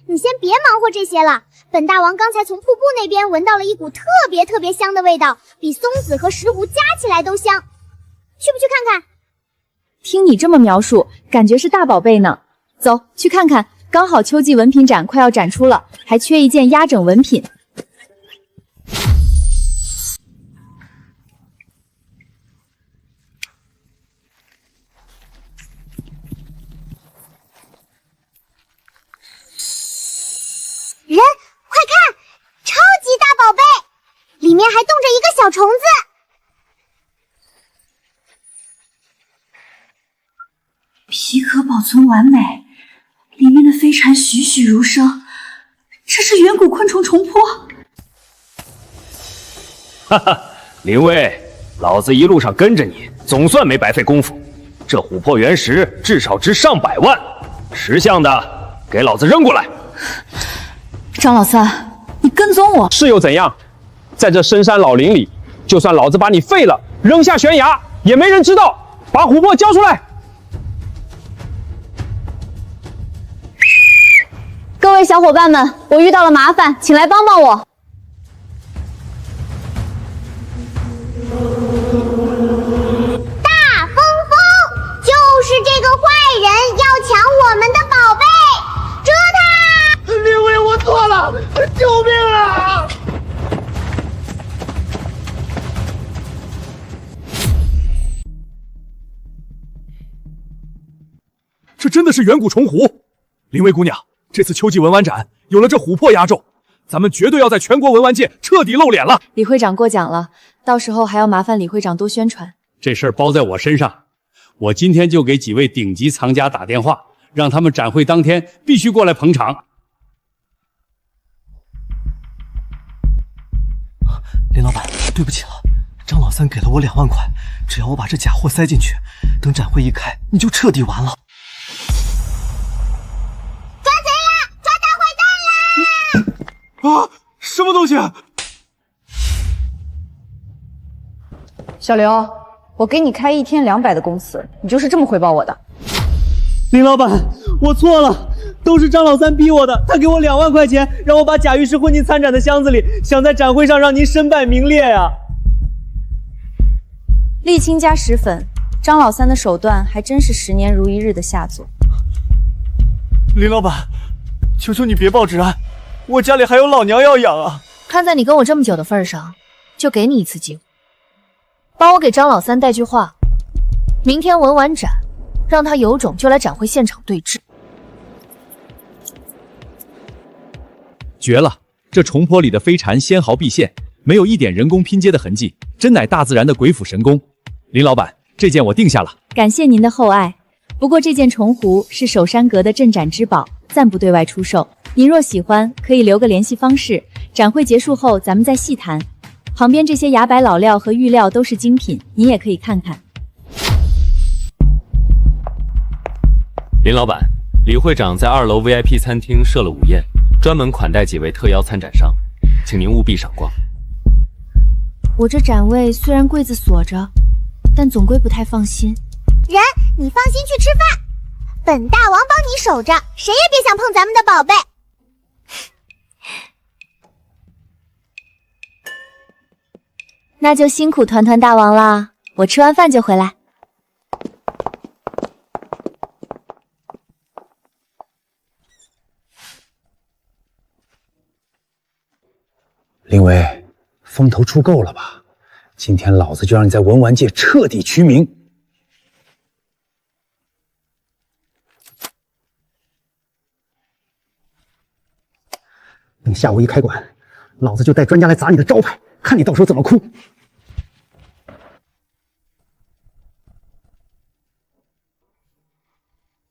你先别忙活这些了。本大王刚才从瀑布那边闻到了一股特别香的味道，比松子和石斛加起来都香。去不去看看？听你这么描述，感觉是大宝贝呢。走，去看看。刚好秋季文品展快要展出了，还缺一件压整文品。人，快看，超级大宝贝，里面还冻着一个小虫子。皮壳保存完美，里面的飞蝉栩栩如生，这是远古昆虫虫坡。哈哈，林威，老子一路上跟着你，总算没白费功夫。这琥珀原石至少值上百万，识相的给老子扔过来。张老三，你跟踪我是又怎样？在这深山老林里，就算老子把你废了，扔下悬崖，也没人知道。把琥珀交出来！各位小伙伴们，我遇到了麻烦，请来帮帮我。抢我们的宝贝，捉他！林薇，我错了，救命啊！这真的是远古虫狐！林薇姑娘，这次秋季文玩展有了这琥珀压轴，咱们绝对要在全国文玩界彻底露脸了。李会长过奖了，到时候还要麻烦李会长多宣传。这事儿包在我身上，我今天就给几位顶级藏家打电话，让他们展会当天必须过来捧场。林老板，对不起了，张老三给了我2万块，只要我把这假货塞进去，等展会一开，你就彻底完了。抓贼啦！抓大坏蛋啦！啊，什么东西？小刘，我给你开1天200的工资，你就是这么回报我的？林老板，我错了，都是张老三逼我的，他给我2万块钱，让我把假玉石混进参展的箱子里，想在展会上让您身败名裂呀！沥青加石粉，张老三的手段还真是10年如一日的下作。林老板，求求你别报治安，我家里还有老娘要养啊！看在你跟我这么久的份上，就给你一次机会，帮我给张老三带句话，明天文玩展，让他有种就来展会现场对峙。绝了！这重坡里的飞蝉纤毫毕现，没有一点人工拼接的痕迹，真乃大自然的鬼斧神工。林老板，这件我定下了。感谢您的厚爱，不过这件重壶是首山阁的镇展之宝，暂不对外出售。您若喜欢，可以留个联系方式，展会结束后咱们再细谈。旁边这些崖白老料和玉料都是精品，您也可以看看。林老板，李会长在2楼 VIP 餐厅设了午宴，专门款待几位特邀参展商，请您务必赏光。我这展位虽然柜子锁着，但总归不太放心。人，你放心去吃饭，本大王帮你守着，谁也别想碰咱们的宝贝。那就辛苦团团大王啦，我吃完饭就回来。林薇，风头出够了吧？今天老子就让你在文玩界彻底除名！等下午一开馆，老子就带专家来砸你的招牌，看你到时候怎么哭！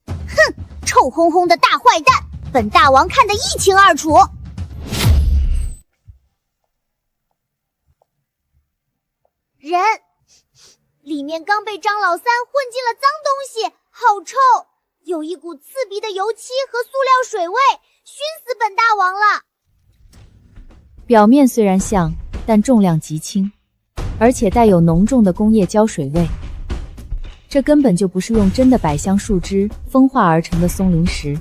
哼，臭烘烘的大坏蛋，本大王看得一清二楚。人，里面刚被张老三混进了脏东西，好臭，有一股刺鼻的油漆和塑料水味，熏死本大王了。表面虽然像，但重量极轻，而且带有浓重的工业胶水味。这根本就不是用真的百香树枝风化而成的松林石，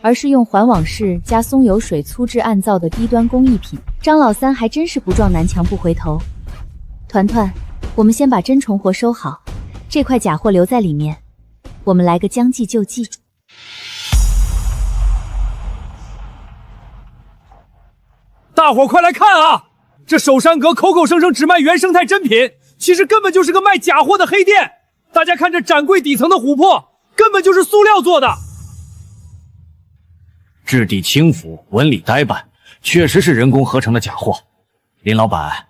而是用环网式加松油水粗制暗造的低端工艺品。张老三还真是不撞南墙不回头。团团，我们先把真重货收好，这块假货留在里面，我们来个将计就计。大伙快来看啊！这首山阁口口声声只卖原生态真品，其实根本就是个卖假货的黑店。大家看这展柜底层的琥珀，根本就是塑料做的。质地轻浮，纹理呆板，确实是人工合成的假货。林老板，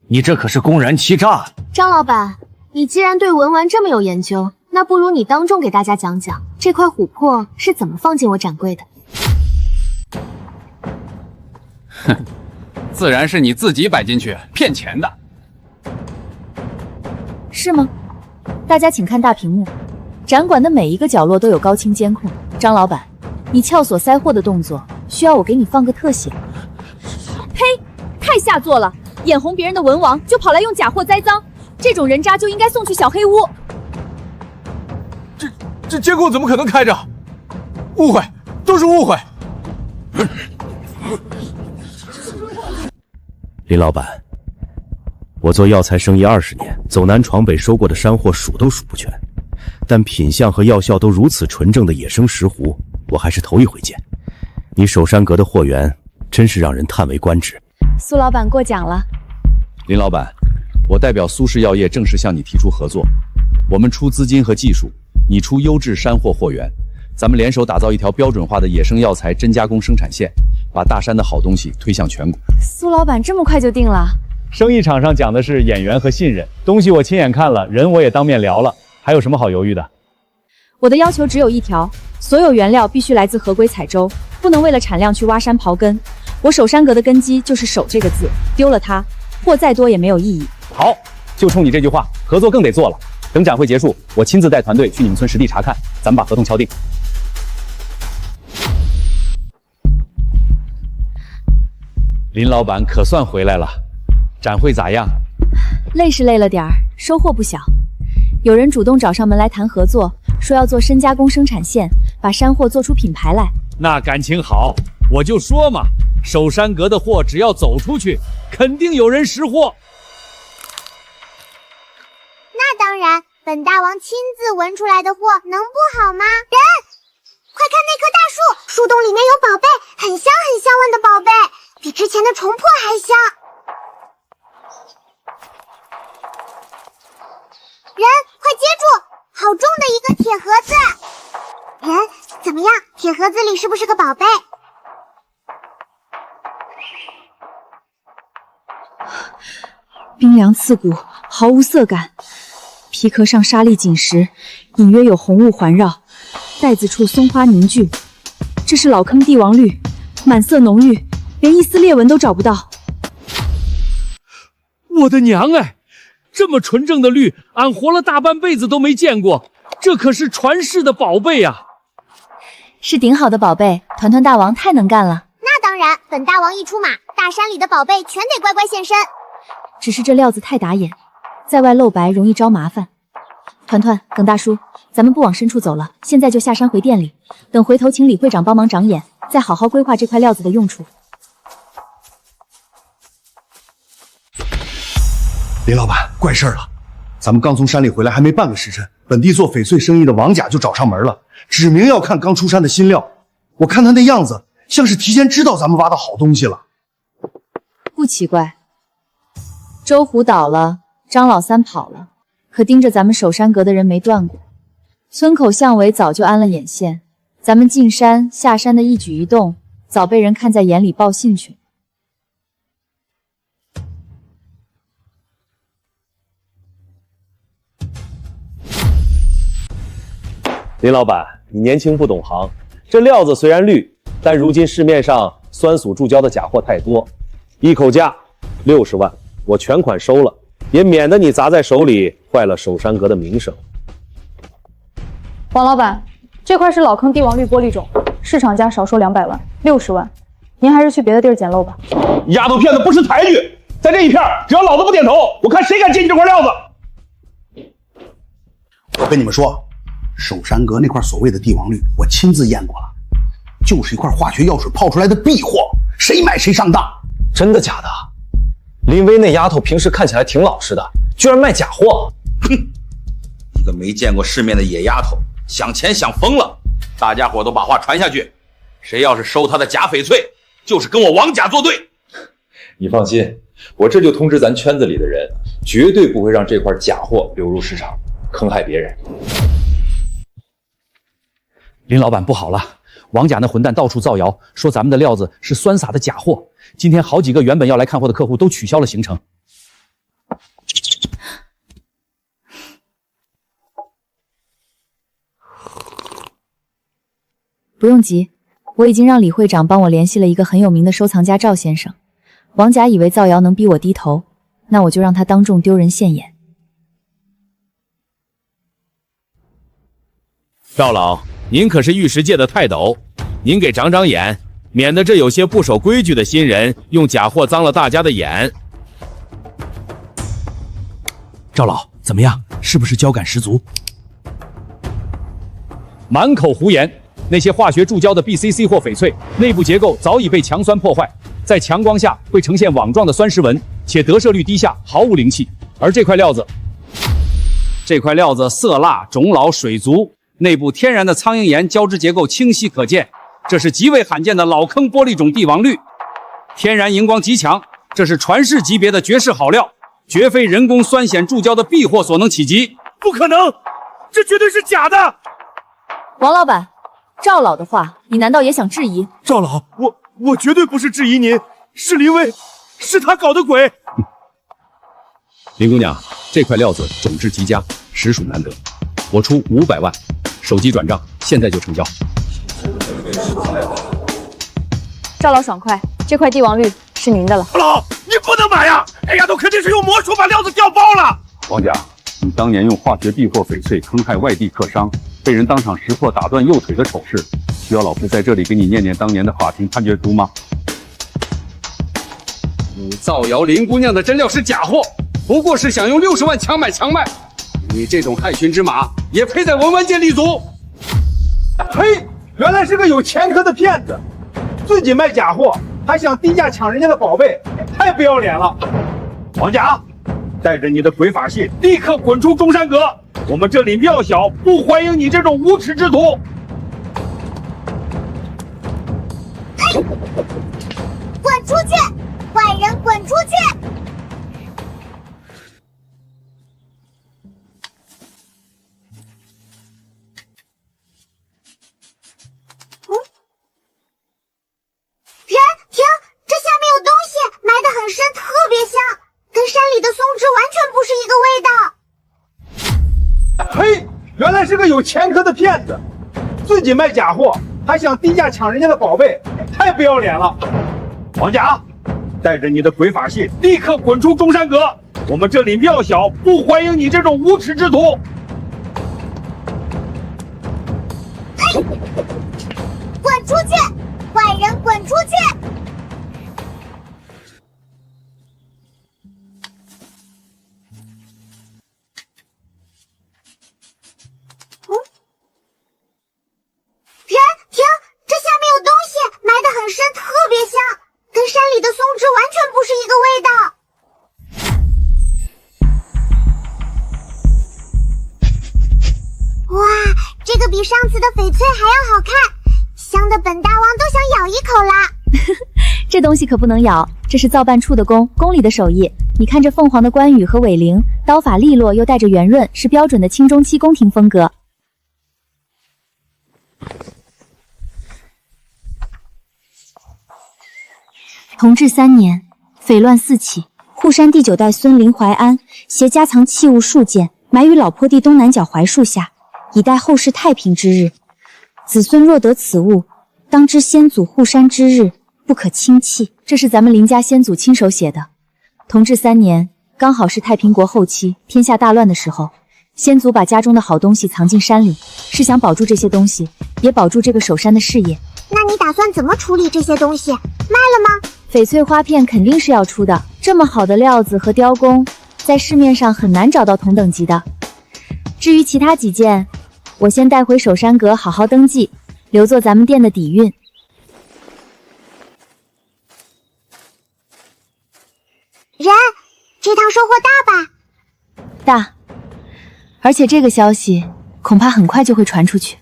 你这可是公然欺诈！张老板，你既然对文玩这么有研究，那不如你当众给大家讲讲这块琥珀是怎么放进我展柜的。哼，自然是你自己摆进去骗钱的。是吗？大家请看大屏幕，展馆的每一个角落都有高清监控。张老板，你撬锁塞货的动作需要我给你放个特写？呸！太下作了，眼红别人的文王就跑来用假货栽赃，这种人渣就应该送去小黑屋。这监控怎么可能开着？误会，都是误会。林老板，我做药材生意20年，走南闯北收过的山货数都数不全，但品相和药效都如此纯正的野生石斛，我还是头一回见。你首山阁的货源真是让人叹为观止。苏老板过奖了。林老板，我代表苏氏药业正式向你提出合作，我们出资金和技术，你出优质山货货源，咱们联手打造一条标准化的野生药材真加工生产线，把大山的好东西推向全国。苏老板这么快就定了？生意场上讲的是眼缘和信任，东西我亲眼看了，人我也当面聊了，还有什么好犹豫的？我的要求只有一条，所有原料必须来自合规采收，不能为了产量去挖山刨根。我守山阁的根基就是守这个字，丢了它，货再多也没有意义。好，就冲你这句话，合作更得做了。等展会结束，我亲自带团队去你们村实地查看，咱们把合同敲定。林老板可算回来了，展会咋样？累是累了点儿，收获不小。有人主动找上门来谈合作，说要做深加工生产线，把山货做出品牌来。那感情好，我就说嘛，守山阁的货只要走出去，肯定有人识货。那当然，本大王亲自闻出来的货能不好吗？人，快看那棵大树，树洞里面有宝贝，很香很香味的宝贝，比之前的虫珀还香。人，快接住！好重的一个铁盒子。人，怎么样？铁盒子里是不是个宝贝？冰凉刺骨，毫无色感。皮壳上沙粒紧实，隐约有红雾环绕，袋子处松花凝聚。这是老坑帝王绿，满色浓郁，连一丝裂纹都找不到。我的娘哎！这么纯正的绿，俺活了大半辈子都没见过，这可是传世的宝贝啊！是顶好的宝贝，团团大王太能干了。那当然，本大王一出马，大山里的宝贝全得乖乖现身。只是这料子太打眼，在外露白容易招麻烦。团团，耿大叔，咱们不往深处走了，现在就下山回店里，等回头请李会长帮忙长眼，再好好规划这块料子的用处。林老板，怪事儿了！咱们刚从山里回来，还没半个时辰，本地做翡翠生意的王甲就找上门了，指明要看刚出山的新料。我看他那样子，像是提前知道咱们挖到好东西了。不奇怪，周虎倒了，张老三跑了，可盯着咱们守山阁的人没断过。村口巷尾早就安了眼线，咱们进山下山的一举一动，早被人看在眼里报信去。林老板，你年轻不懂行，这料子虽然绿，但如今市面上酸锁注胶的假货太多，一口价60万，我全款收了，也免得你砸在手里坏了守山阁的名声。王老板，这块是老坑帝王绿玻璃种，市场价少收200万，60万，您还是去别的地儿捡漏吧。丫头片子不识抬举，在这一片，只要老子不点头，我看谁敢接你这块料子。我跟你们说，守山阁那块所谓的帝王绿，我亲自验过了，就是一块化学药水泡出来的弊货，谁买谁上当。真的假的？林薇那丫头平时看起来挺老实的，居然卖假货！哼，一个没见过世面的野丫头，想钱想疯了！大家伙都把话传下去，谁要是收她的假翡翠，就是跟我王甲作对。你放心，我这就通知咱圈子里的人，绝对不会让这块假货流入市场，坑害别人。林老板不好了，王甲那混蛋到处造谣，说咱们的料子是酸撒的假货。今天好几个原本要来看货的客户都取消了行程。不用急，我已经让李会长帮我联系了一个很有名的收藏家赵先生。王甲以为造谣能逼我低头，那我就让他当众丢人现眼。赵老，您可是玉石界的泰斗，您给长长眼，免得这有些不守规矩的新人用假货脏了大家的眼。赵老，怎么样？是不是胶感十足？满口胡言！那些化学注胶的 BCC 或翡翠，内部结构早已被强酸破坏，在强光下会呈现网状的酸蚀纹，且得色率低下，毫无灵气。而这块料子，这块料子色蜡、种老、水足，内部天然的苍蝇岩胶质结构清晰可见，这是极为罕见的老坑玻璃种帝王绿，天然荧光极强，这是传世级别的绝世好料，绝非人工酸碱注胶的避祸所能企及。不可能，这绝对是假的！王老板，赵老的话，你难道也想质疑？赵老，我绝对不是质疑您，是林薇，是他搞的鬼。林姑娘，这块料子种质极佳，实属难得，我出500万，手机转账，现在就成交。赵老爽快，这块帝王绿是您的了。老，你不能买呀！哎呀，都肯定是用魔术把料子调包了。王甲，你当年用化学避祸翡翠坑害外地客商，被人当场识破打断右腿的丑事，需要老夫在这里给你念念当年的法庭判决书吗？你造谣林姑娘的真料是假货，不过是想用60万强买强卖，你这种害群之马也配在文玩界立足？嘿，原来是个有前科的骗子，自己卖假货，还想低价抢人家的宝贝，太不要脸了！王甲，带着你的鬼法系立刻滚出中山阁，我们这里庙小，不欢迎你这种无耻之徒！滚出去！坏人滚出去！停！这下面有东西，埋得很深，特别香，跟山里的松枝完全不是一个味道。嘿，原来是个有前科的骗子，自己卖假货，还想低价抢人家的宝贝，太不要脸了！王甲，带着你的鬼法系立刻滚出中山阁，我们这里庙小，不欢迎你这种无耻之徒！滚出去！坏人滚出去！停！这下面有东西，埋得很深，特别香，跟山里的松枝完全不是一个味道。哇，这个比上次的翡翠还要好看，香的本大王都想咬一口啦！这东西可不能咬，这是造办处的宫里的手艺。你看这凤凰的关羽和尾翎，刀法利落又带着圆润，是标准的清中期宫廷风格。同治3年，匪乱四起，护山第9代孙林怀安携家藏器物数件，埋于老坡地东南角槐树下，以待后世太平之日。子孙若得此物，当知先祖护山之日不可轻弃。这是咱们林家先祖亲手写的。同治3年，刚好是太平国后期，天下大乱的时候，先祖把家中的好东西藏进山里，是想保住这些东西，也保住这个守山的事业。那你打算怎么处理这些东西？卖了吗？翡翠花片肯定是要出的，这么好的料子和雕工，在市面上很难找到同等级的。至于其他几件，我先带回守山阁好好登记，留作咱们店的底蕴。人，这趟收获大吧？大，而且这个消息恐怕很快就会传出去。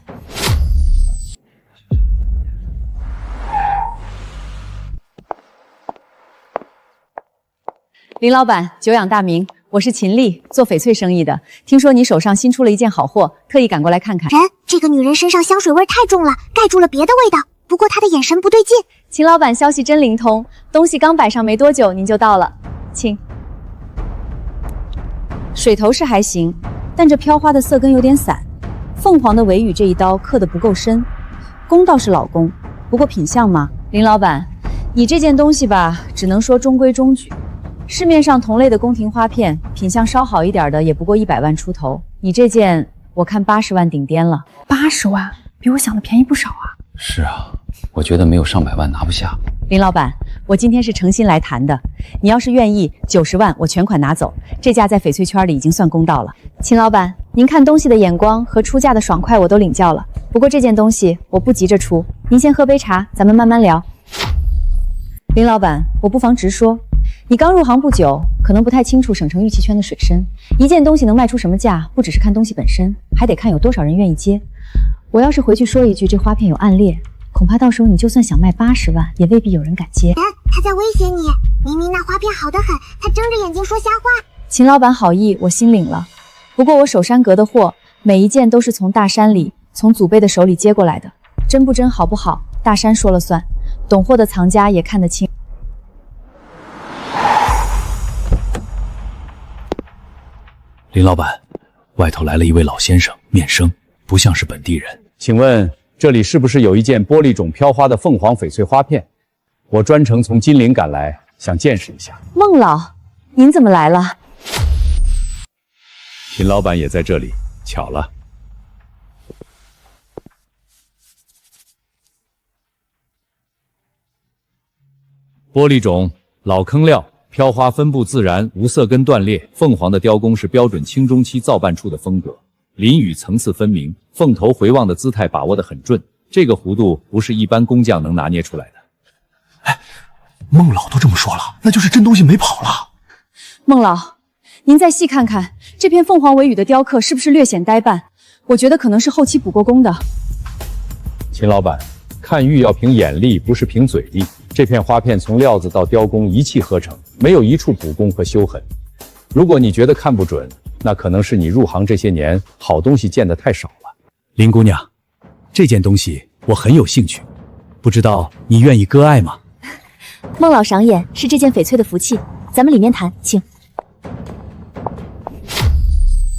林老板，久仰大名，我是秦丽，做翡翠生意的。听说你手上新出了一件好货，特意赶过来看看。人，这个女人身上香水味太重了，盖住了别的味道。不过她的眼神不对劲。秦老板消息真灵通，东西刚摆上没多久，您就到了，请。水头是还行，但这飘花的色根有点散。凤凰的尾羽这一刀刻得不够深，工倒是老工，不过品相嘛，林老板，你这件东西吧，只能说中规中矩。市面上同类的宫廷花片，品相稍好一点的也不过100万出头。你这件我看80万顶颠了。80万，比我想的便宜不少啊。是啊，我觉得没有上百万拿不下。林老板，我今天是诚心来谈的，你要是愿意，90万我全款拿走，这价在翡翠圈里已经算公道了。秦老板，您看东西的眼光和出价的爽快我都领教了，不过这件东西我不急着出，您先喝杯茶，咱们慢慢聊。林老板，我不妨直说，你刚入行不久，可能不太清楚省城玉器圈的水深。一件东西能卖出什么价，不只是看东西本身，还得看有多少人愿意接。我要是回去说一句这花片有暗裂，恐怕到时候你就算想卖80万，也未必有人敢接。他在威胁你，明明那花片好得很，他睁着眼睛说瞎话。秦老板好意，我心领了。不过我守山阁的货，每一件都是从大山里、从祖辈的手里接过来的，真不真好不好，大山说了算。懂货的藏家也看得清。林老板，外头来了一位老先生，面生，不像是本地人。请问这里是不是有一件玻璃种飘花的凤凰翡翠花片？我专程从金陵赶来，想见识一下。孟老，您怎么来了？秦老板也在这里，巧了。玻璃种，老坑料，飘花分布自然，无色根断裂。凤凰的雕工是标准清中期造办出的风格，鳞羽层次分明，凤头回望的姿态把握得很准，这个弧度不是一般工匠能拿捏出来的。哎，孟老都这么说了，那就是真东西没跑了。孟老，您再细看看这片凤凰尾羽的雕刻是不是略显呆办？我觉得可能是后期补过工的。秦老板，看玉要凭眼力，不是凭嘴力。这片花片从料子到雕工一气呵成，没有一处补工和修痕。如果你觉得看不准，那可能是你入行这些年好东西见得太少了。林姑娘，这件东西我很有兴趣，不知道你愿意割爱吗？孟老赏眼是这件翡翠的福气，咱们里面谈，请。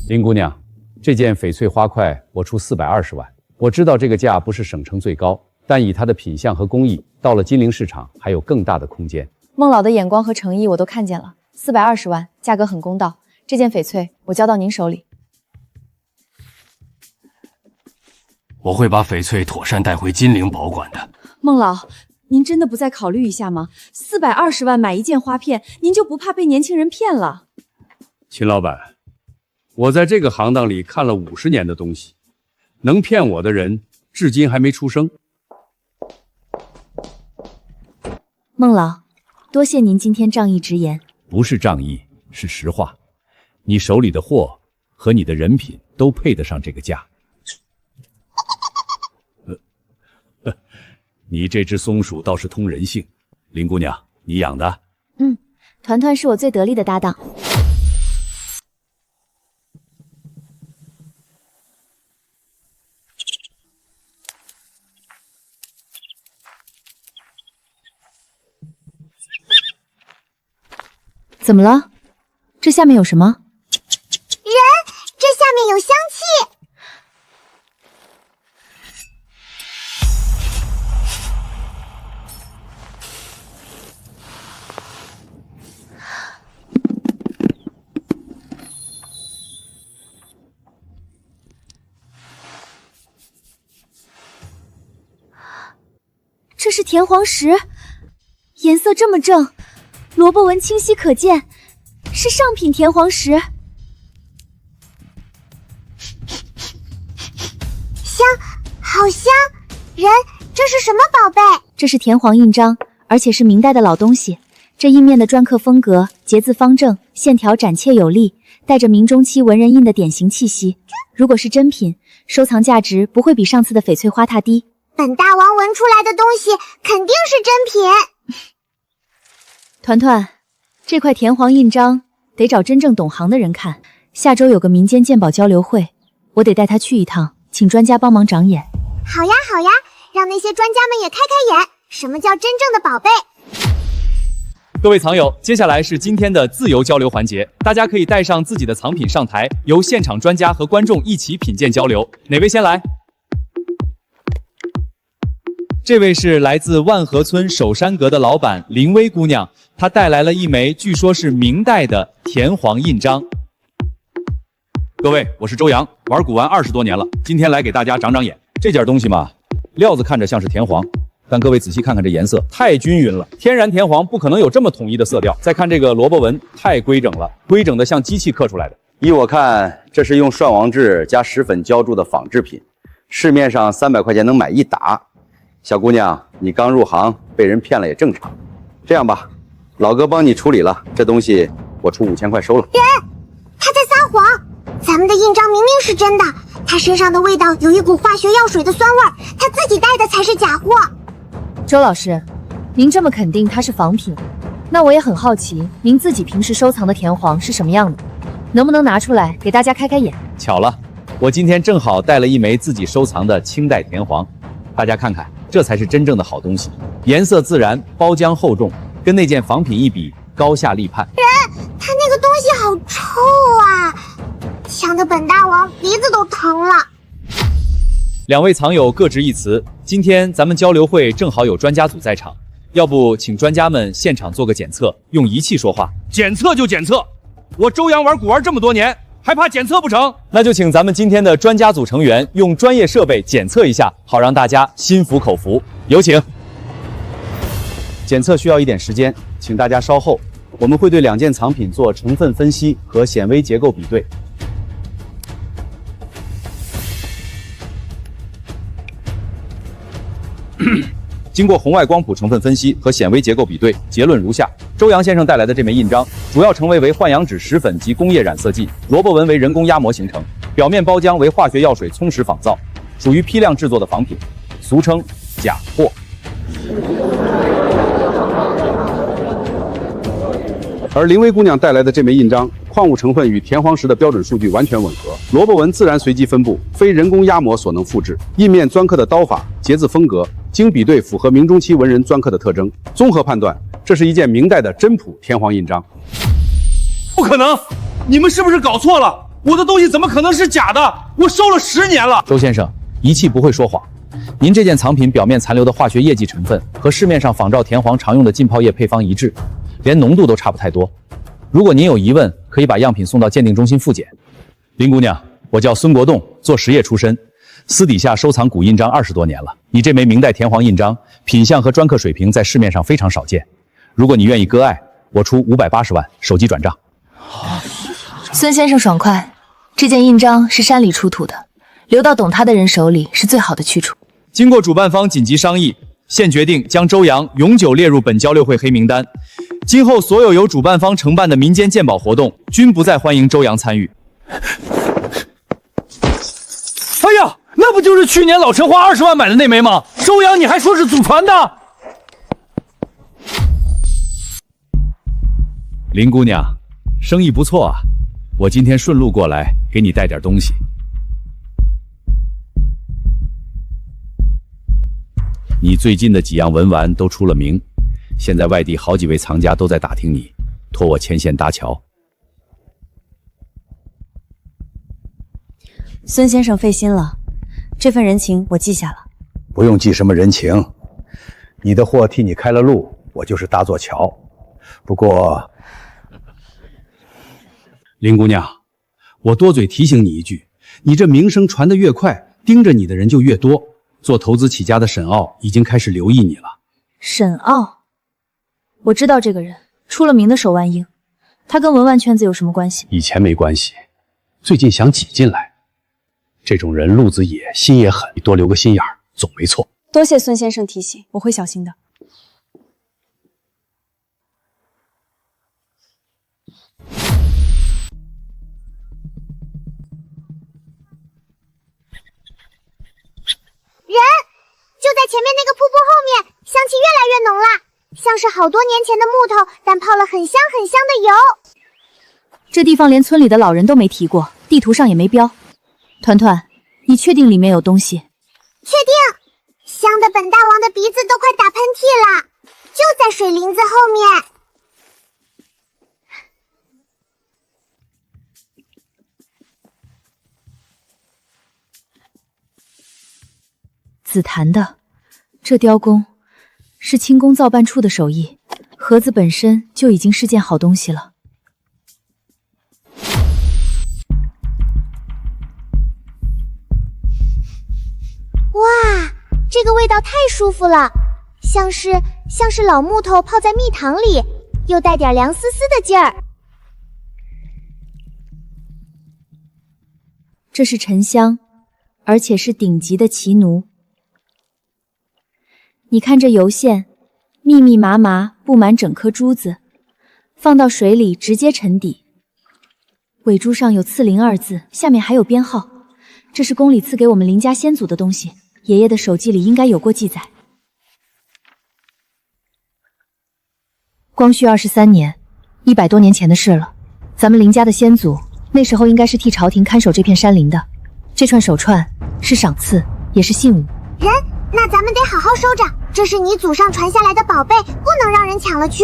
林姑娘，这件翡翠花块我出420万。我知道这个价不是省城最高，但以它的品相和工艺，到了金陵市场还有更大的空间。孟老的眼光和诚意我都看见了，420万，价格很公道。这件翡翠我交到您手里。我会把翡翠妥善带回金陵保管的。孟老，您真的不再考虑一下吗？420万买一件花片，您就不怕被年轻人骗了？秦老板，我在这个行当里看了50年的东西，能骗我的人至今还没出生。孟老，多谢您今天仗义直言。不是仗义，是实话。你手里的货和你的人品都配得上这个价。你这只松鼠倒是通人性。林姑娘，你养的？团团是我最得力的搭档。怎么了？这下面有什么？人，这下面有香气。这是田黄石，颜色这么正，萝卜纹清晰可见，是上品田黄石。香，好香！人，这是什么宝贝？这是田黄印章，而且是明代的老东西。这印面的篆刻风格节字方正，线条展切有力，带着明中期文人印的典型气息。如果是真品，收藏价值不会比上次的翡翠花榻低。本大王纹出来的东西肯定是真品。团团，这块田黄印章得找真正懂行的人看。下周有个民间鉴宝交流会，我得带他去一趟，请专家帮忙长眼。好呀好呀，让那些专家们也开开眼，什么叫真正的宝贝？各位藏友，接下来是今天的自由交流环节，大家可以带上自己的藏品上台，由现场专家和观众一起品鉴交流。哪位先来？这位是来自万和村守山阁的老板林薇姑娘，她带来了一枚据说是明代的田黄印章。各位，我是周洋，玩古玩20多年了，今天来给大家长长眼。这件东西嘛，料子看着像是田黄，但各位仔细看看这颜色，太均匀了。天然田黄不可能有这么统一的色调。再看这个萝卜纹，太规整了，规整的像机器刻出来的。依我看，这是用涮王质加石粉浇铸的仿制品，市面上300块钱能买一打。小姑娘，你刚入行，被人骗了也正常。这样吧，老哥帮你处理了，这东西我出5000块收了。他在撒谎！咱们的印章明明是真的，他身上的味道有一股化学药水的酸味儿，他自己带的才是假货。周老师，您这么肯定它是仿品，那我也很好奇，您自己平时收藏的田黄是什么样的？能不能拿出来给大家开开眼？巧了，我今天正好带了一枚自己收藏的清代田黄，大家看看，这才是真正的好东西，颜色自然，包浆厚重，跟那件仿品一比，高下立判。他那个东西好臭啊，呛得本大王鼻子都疼了。两位藏友各执一词，今天咱们交流会正好有专家组在场，要不请专家们现场做个检测，用仪器说话。检测就检测，我周洋玩古玩这么多年，还怕检测不成？那就请咱们今天的专家组成员用专业设备检测一下，好让大家心服口服。有请。检测需要一点时间，请大家稍后，我们会对2件藏品做成分分析和显微结构比对。经过红外光谱成分分析和显微结构比对，结论如下：周洋先生带来的这枚印章，主要成为为幻阳纸石粉及工业染色剂，萝卜纹为人工压模形成，表面包浆为化学药水充实仿造，属于批量制作的仿品，俗称假货。而林薇姑娘带来的这枚印章，矿物成分与田黄石的标准数据完全吻合，萝卜纹自然随机分布，非人工压模所能复制。印面篆刻的刀法、节字风格，经比对符合明中期文人篆刻的特征，综合判断，这是一件明代的真朴田黄印章。不可能！你们是不是搞错了？我的东西怎么可能是假的？我收了10年了。周先生，仪器不会说谎。您这件藏品表面残留的化学液剂成分和市面上仿照田黄常用的浸泡液配方一致，连浓度都差不太多。如果您有疑问，可以把样品送到鉴定中心复检。林姑娘，我叫孙国栋，做实业出身，私底下收藏古印章20多年了。你这枚明代田黄印章，品相和篆刻水平在市面上非常少见。如果你愿意割爱，我出580万，手机转账。孙先生爽快，这件印章是山里出土的，留到懂它的人手里是最好的去处。经过主办方紧急商议，现决定将周洋永久列入本交流会黑名单。今后所有由主办方承办的民间鉴宝活动，均不再欢迎周洋参与。哎呀，那不就是去年老陈花20万买的那枚吗？周洋，你还说是祖传的？林姑娘，生意不错啊，我今天顺路过来给你带点东西。你最近的几样文玩都出了名，现在外地好几位藏家都在打听你，托我牵线搭桥。孙先生费心了，这份人情我记下了。不用记什么人情，你的货替你开了路，我就是搭座桥。不过，林姑娘，我多嘴提醒你一句，你这名声传得越快，盯着你的人就越多。做投资起家的沈傲已经开始留意你了。沈傲，我知道这个人，出了名的手腕硬。他跟文玩圈子有什么关系？以前没关系，最近想挤进来。这种人路子野，心也狠，你多留个心眼儿，总没错。多谢孙先生提醒，我会小心的。人就在前面那个瀑布后面，香气越来越浓了，像是好多年前的木头，但泡了很香很香的油。这地方连村里的老人都没提过，地图上也没标。团团，你确定里面有东西？确定，香的本大王的鼻子都快打喷嚏了，就在水林子后面。紫檀的，这雕工是清宫造办处的手艺，盒子本身就已经是件好东西了。哇，这个味道太舒服了，像是老木头泡在蜜糖里，又带点凉丝丝的劲儿。这是沉香，而且是顶级的奇奴。你看这油线，密密麻麻布满整颗珠子，放到水里直接沉底。尾珠上有赐灵2字，下面还有编号，这是宫里赐给我们林家先祖的东西，爷爷的手记里应该有过记载。光绪23年，100多年前的事了。咱们林家的先祖那时候应该是替朝廷看守这片山林的。这串手串是赏赐，也是信物。人，那咱们得好好收着，这是你祖上传下来的宝贝，不能让人抢了去。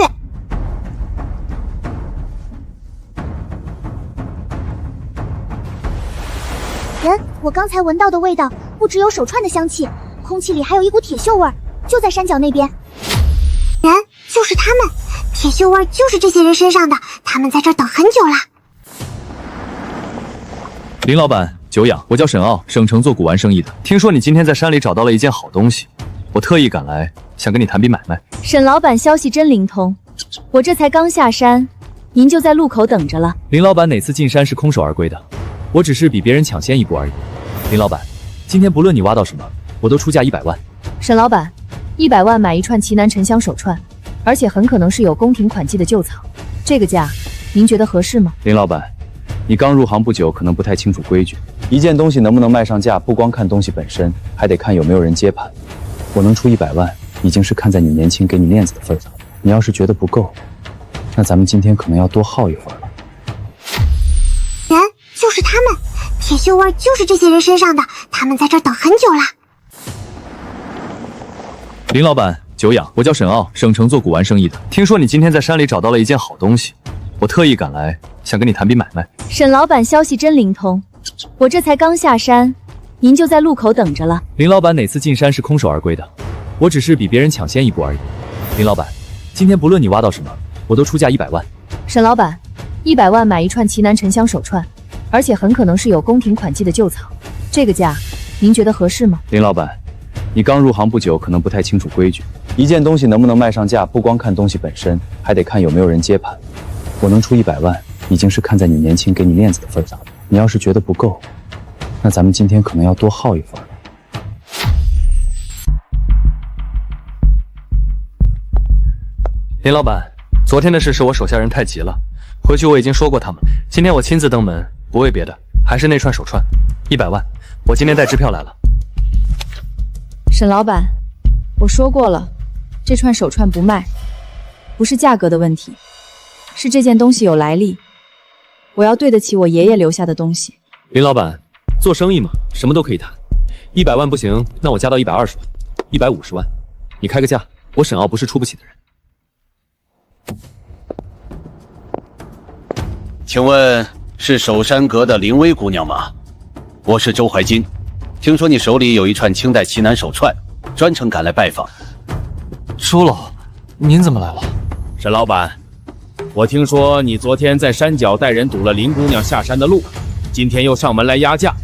人，我刚才闻到的味道不只有手串的香气，空气里还有一股铁锈味儿，就在山脚那边。人，就是他们，铁锈味就是这些人身上的，他们在这儿等很久了。林老板，久仰，我叫沈傲，省城做古玩生意的。听说你今天在山里找到了一件好东西，我特意赶来，想跟你谈笔买卖。沈老板消息真灵通，我这才刚下山，您就在路口等着了。林老板哪次进山是空手而归的？我只是比别人抢先一步而已。林老板，今天不论你挖到什么，我都出价100万。沈老板，100万买一串奇楠沉香手串，而且很可能是有宫廷款迹的旧藏，这个价您觉得合适吗？林老板，你刚入行不久，可能不太清楚规矩。一件东西能不能卖上价，不光看东西本身，还得看有没有人接盘。我能出100万，已经是看在你年轻给你面子的份上。你要是觉得不够，那咱们今天可能要多耗一会儿了。人，就是他们，铁锈味就是这些人身上的，他们在这儿等很久了。林老板，久仰，我叫沈傲，省城做古玩生意的。听说你今天在山里找到了一件好东西，我特意赶来，想跟你谈笔买卖。沈老板消息真灵通，我这才刚下山，您就在路口等着了。林老板哪次进山是空手而归的？我只是比别人抢先一步而已。林老板，今天不论你挖到什么，我都出价100万。沈老板，100万买一串奇楠沉香手串，而且很可能是有宫廷款迹的旧藏，这个价您觉得合适吗？林老板，你刚入行不久，可能不太清楚规矩。一件东西能不能卖上价，不光看东西本身，还得看有没有人接盘。我能出100万，已经是看在你年轻给你面子的份上。你要是觉得不够，那咱们今天可能要多耗一会儿了。林老板，昨天的事是我手下人太急了，回去我已经说过他们。今天我亲自登门，不为别的，还是那串手串，100万。我今天带支票来了。沈老板，我说过了，这串手串不卖，不是价格的问题，是这件东西有来历，我要对得起我爷爷留下的东西。林老板，做生意嘛，什么都可以谈。100万不行，那我加到120万，150万，你开个价，我沈傲不是出不起的人。请问是守山阁的灵薇姑娘吗？我是周怀金，听说你手里有一串清代奇楠手串，专程赶来拜访。周老，您怎么来了？沈老板，我听说你昨天在山脚带人堵了林姑娘下山的路，今天又上门来压价，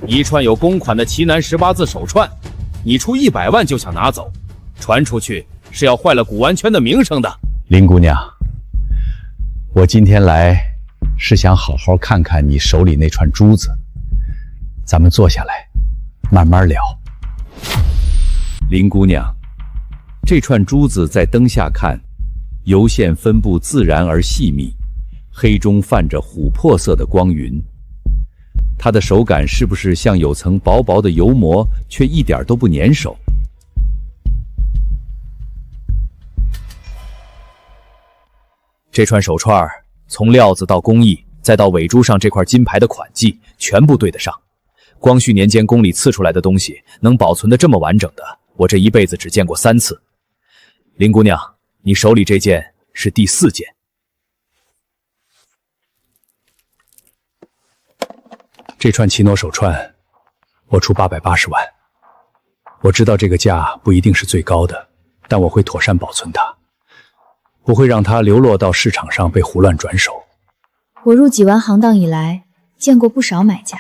一串有公款的奇楠18字手串，你出100万就想拿走，传出去是要坏了古玩圈的名声的。林姑娘，我今天来是想好好看看你手里那串珠子，咱们坐下来慢慢聊。林姑娘，这串珠子在灯下看，油线分布自然而细密，黑中泛着琥珀色的光晕。它的手感是不是像有层薄薄的油膜，却一点都不粘手？这串手串从料子到工艺，再到尾珠上这块金牌的款迹，全部对得上。光绪年间宫里赐出来的东西，能保存得这么完整的，我这一辈子只见过3次。林姑娘，你手里这件是第4件。这串奇诺手串，我出880万。我知道这个价不一定是最高的，但我会妥善保存它，不会让它流落到市场上被胡乱转手。我入几丸行当以来，见过不少买家，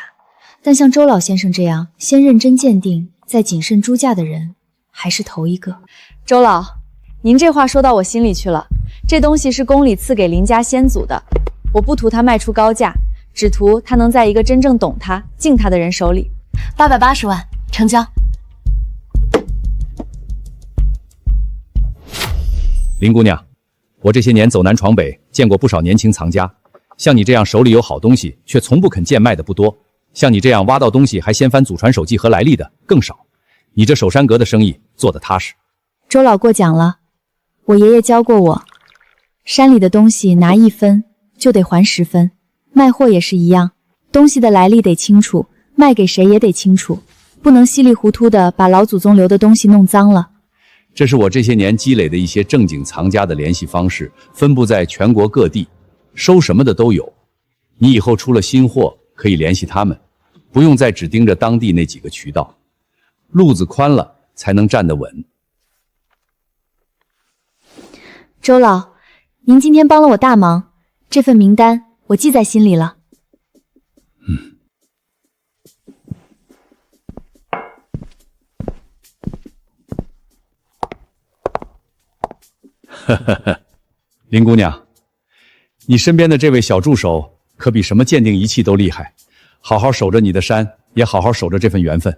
但像周老先生这样先认真鉴定再谨慎出价的人，还是头一个。周老，您这话说到我心里去了。这东西是宫里赐给林家先祖的，我不图他卖出高价，只图他能在一个真正懂他、敬他的人手里。880万，成交。林姑娘，我这些年走南闯北，见过不少年轻藏家，像你这样手里有好东西却从不肯贱卖的不多，像你这样挖到东西还先翻祖传手记和来历的更少。你这守山阁的生意做得踏实。周老过奖了，我爷爷教过我，山里的东西拿1分就得还10分，卖货也是一样，东西的来历得清楚，卖给谁也得清楚，不能稀里糊涂的把老祖宗留的东西弄脏了。这是我这些年积累的一些正经藏家的联系方式，分布在全国各地，收什么的都有。你以后出了新货可以联系他们，不用再只盯着当地那几个渠道，路子宽了才能站得稳。周老，您今天帮了我大忙，这份名单我记在心里了。林姑娘，你身边的这位小助手可比什么鉴定仪器都厉害，好好守着你的山，也好好守着这份缘分。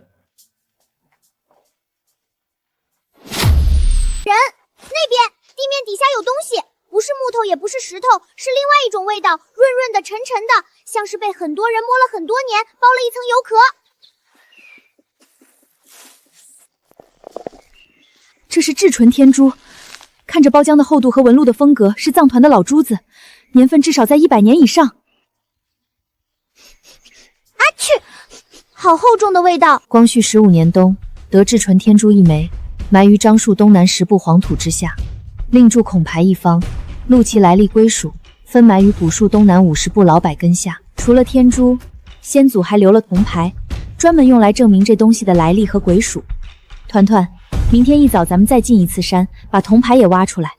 人，那边地面底下有东西，不是木头也不是石头，是另外一种味道，润润的沉沉的，像是被很多人摸了很多年，包了一层油壳。这是至纯天珠，看着包浆的厚度和纹路的风格，是藏团的老珠子，年份至少在100年以上。啊去，好厚重的味道。光绪15年冬，得至纯天珠1枚，埋于樟树东南10步黄土之下，另铸孔牌1方，录其来历归属，分埋于古树东南50步老柏根下。除了天珠，先祖还留了铜牌，专门用来证明这东西的来历和归属。团团，明天一早咱们再进一次山，把铜牌也挖出来。人，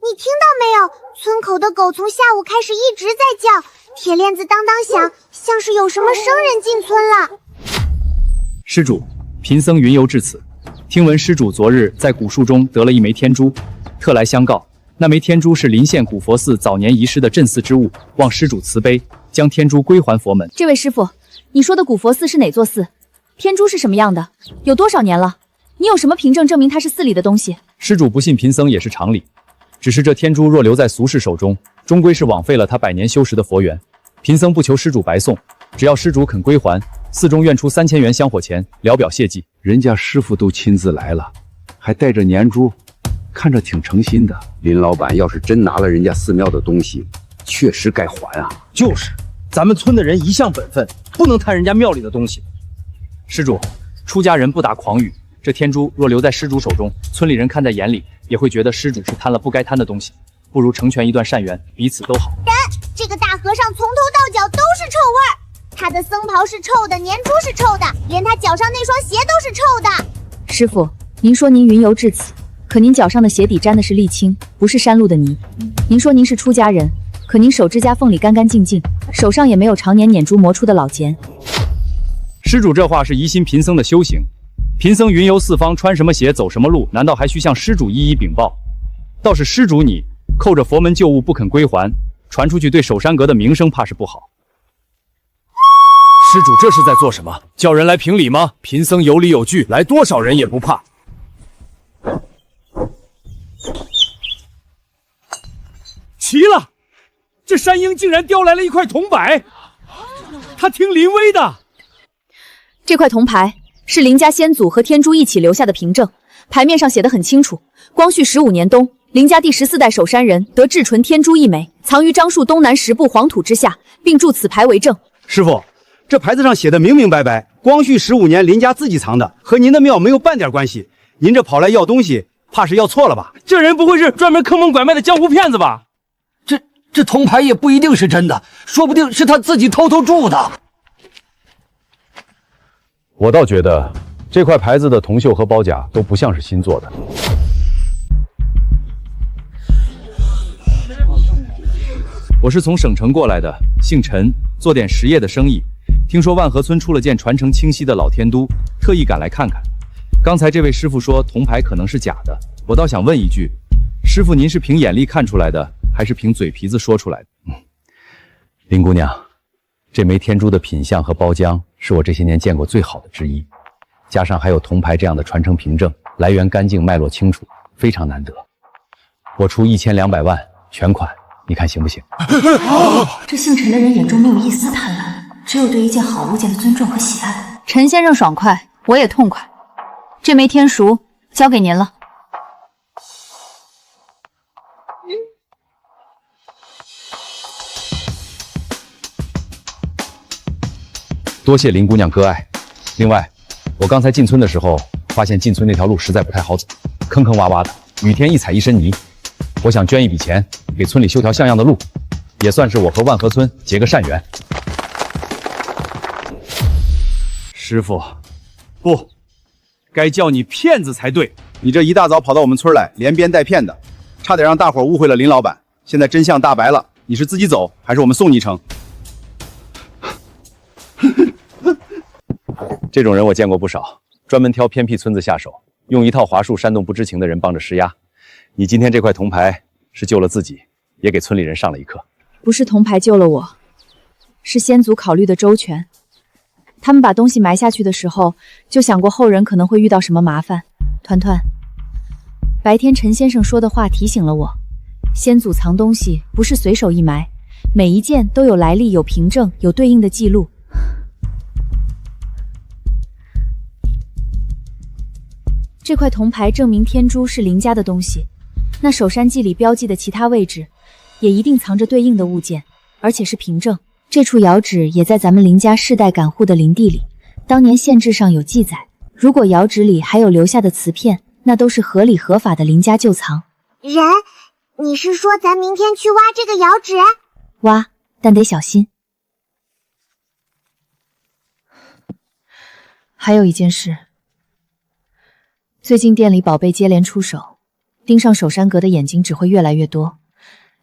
你听到没有？村口的狗从下午开始一直在叫，铁链子当当响，像是有什么生人进村了。施主，贫僧云游至此，听闻施主昨日在古树中得了1枚天珠，特来相告。那枚天珠是临县古佛寺早年遗失的镇寺之物，望施主慈悲，将天珠归还佛门。这位师傅，你说的古佛寺是哪座寺？天珠是什么样的？有多少年了？你有什么凭证证明它是寺里的东西？施主不信贫僧也是常理，只是这天珠若留在俗世手中，终归是枉费了他100年修识的佛缘。贫僧不求施主白送，只要施主肯归还，寺中愿出3000元香火钱，聊表谢祭。人家师傅都亲自来了，还带着年珠，看着挺诚心的。林老板要是真拿了人家寺庙的东西，确实该还啊。就是，咱们村的人一向本分，不能贪人家庙里的东西。施主，出家人不打诳语，这天珠若留在施主手中，村里人看在眼里，也会觉得施主是贪了不该贪的东西，不如成全一段善缘，彼此都好。人，这个大和尚从头到脚都是臭味儿，他的僧袍是臭的，年珠是臭的，连他脚上那双鞋都是臭的。师傅，您说您云游至此，可您脚上的鞋底沾的是沥青，不是山路的泥。您说您是出家人，可您手指甲缝里干干净净，手上也没有常年捻珠磨出的老茧。施主这话是疑心贫僧的修行。贫僧云游四方，穿什么鞋走什么路，难道还需向施主一一禀报？倒是施主你扣着佛门旧物不肯归还，传出去对守山阁的名声怕是不好。施主这是在做什么？叫人来评理吗？贫僧有理有据，来多少人也不怕。奇了，这山鹰竟然叼来了一块铜板，他听林威的。这块铜牌是林家先祖和天珠一起留下的凭证，牌面上写得很清楚：光绪15年冬，林家第14代守山人得至纯天珠1枚，藏于樟树东南10步黄土之下，并铸此牌为证。师傅，这牌子上写的明明白白，光绪15年林家自己藏的，和您的庙没有半点关系。您这跑来要东西，怕是要错了吧？这人不会是专门坑蒙拐卖的江湖骗子吧？这铜牌也不一定是真的，说不定是他自己偷偷铸的。我倒觉得这块牌子的铜锈和包甲都不像是新做的。我是从省城过来的，姓陈，做点实业的生意。听说万和村出了件传承清晰的老天都，特意赶来看看。刚才这位师傅说铜牌可能是假的，我倒想问一句，师傅您是凭眼力看出来的，还是凭嘴皮子说出来的？林姑娘，这枚天珠的品相和包浆是我这些年见过最好的之一，加上还有铜牌这样的传承凭证，来源干净，脉络清楚，非常难得。我出1200万全款，你看行不行？这姓陈的人眼中没有一丝贪婪，只有对一件好物件的尊重和喜爱。陈先生爽快，我也痛快。这枚天赎交给您了。多谢林姑娘割爱。另外，我刚才进村的时候，发现进村那条路实在不太好走，坑坑洼洼的，雨天一踩一身泥。我想捐一笔钱，给村里修条像样的路，也算是我和万和村结个善缘。师傅，不，该叫你骗子才对。你这一大早跑到我们村来，连编带骗的，差点让大伙误会了林老板。现在真相大白了，你是自己走，还是我们送你一程？这种人我见过不少，专门挑偏僻村子下手，用一套华术煽动不知情的人帮着施压。你今天这块铜牌是救了自己，也给村里人上了一课。不是铜牌救了我，是先祖考虑的周全。他们把东西埋下去的时候，就想过后人可能会遇到什么麻烦。团团，白天陈先生说的话提醒了我，先祖藏东西不是随手一埋，每一件都有来历、有凭证、有对应的记录。这块铜牌证明天珠是林家的东西，那守山记里标记的其他位置，也一定藏着对应的物件，而且是凭证。这处窑址也在咱们林家世代赶户的林地里，当年县志上有记载。如果窑址里还有留下的瓷片，那都是合理合法的林家旧藏。人，你是说咱明天去挖这个窑址？挖，但得小心。还有一件事，最近店里宝贝接连出手，盯上守山阁的眼睛只会越来越多，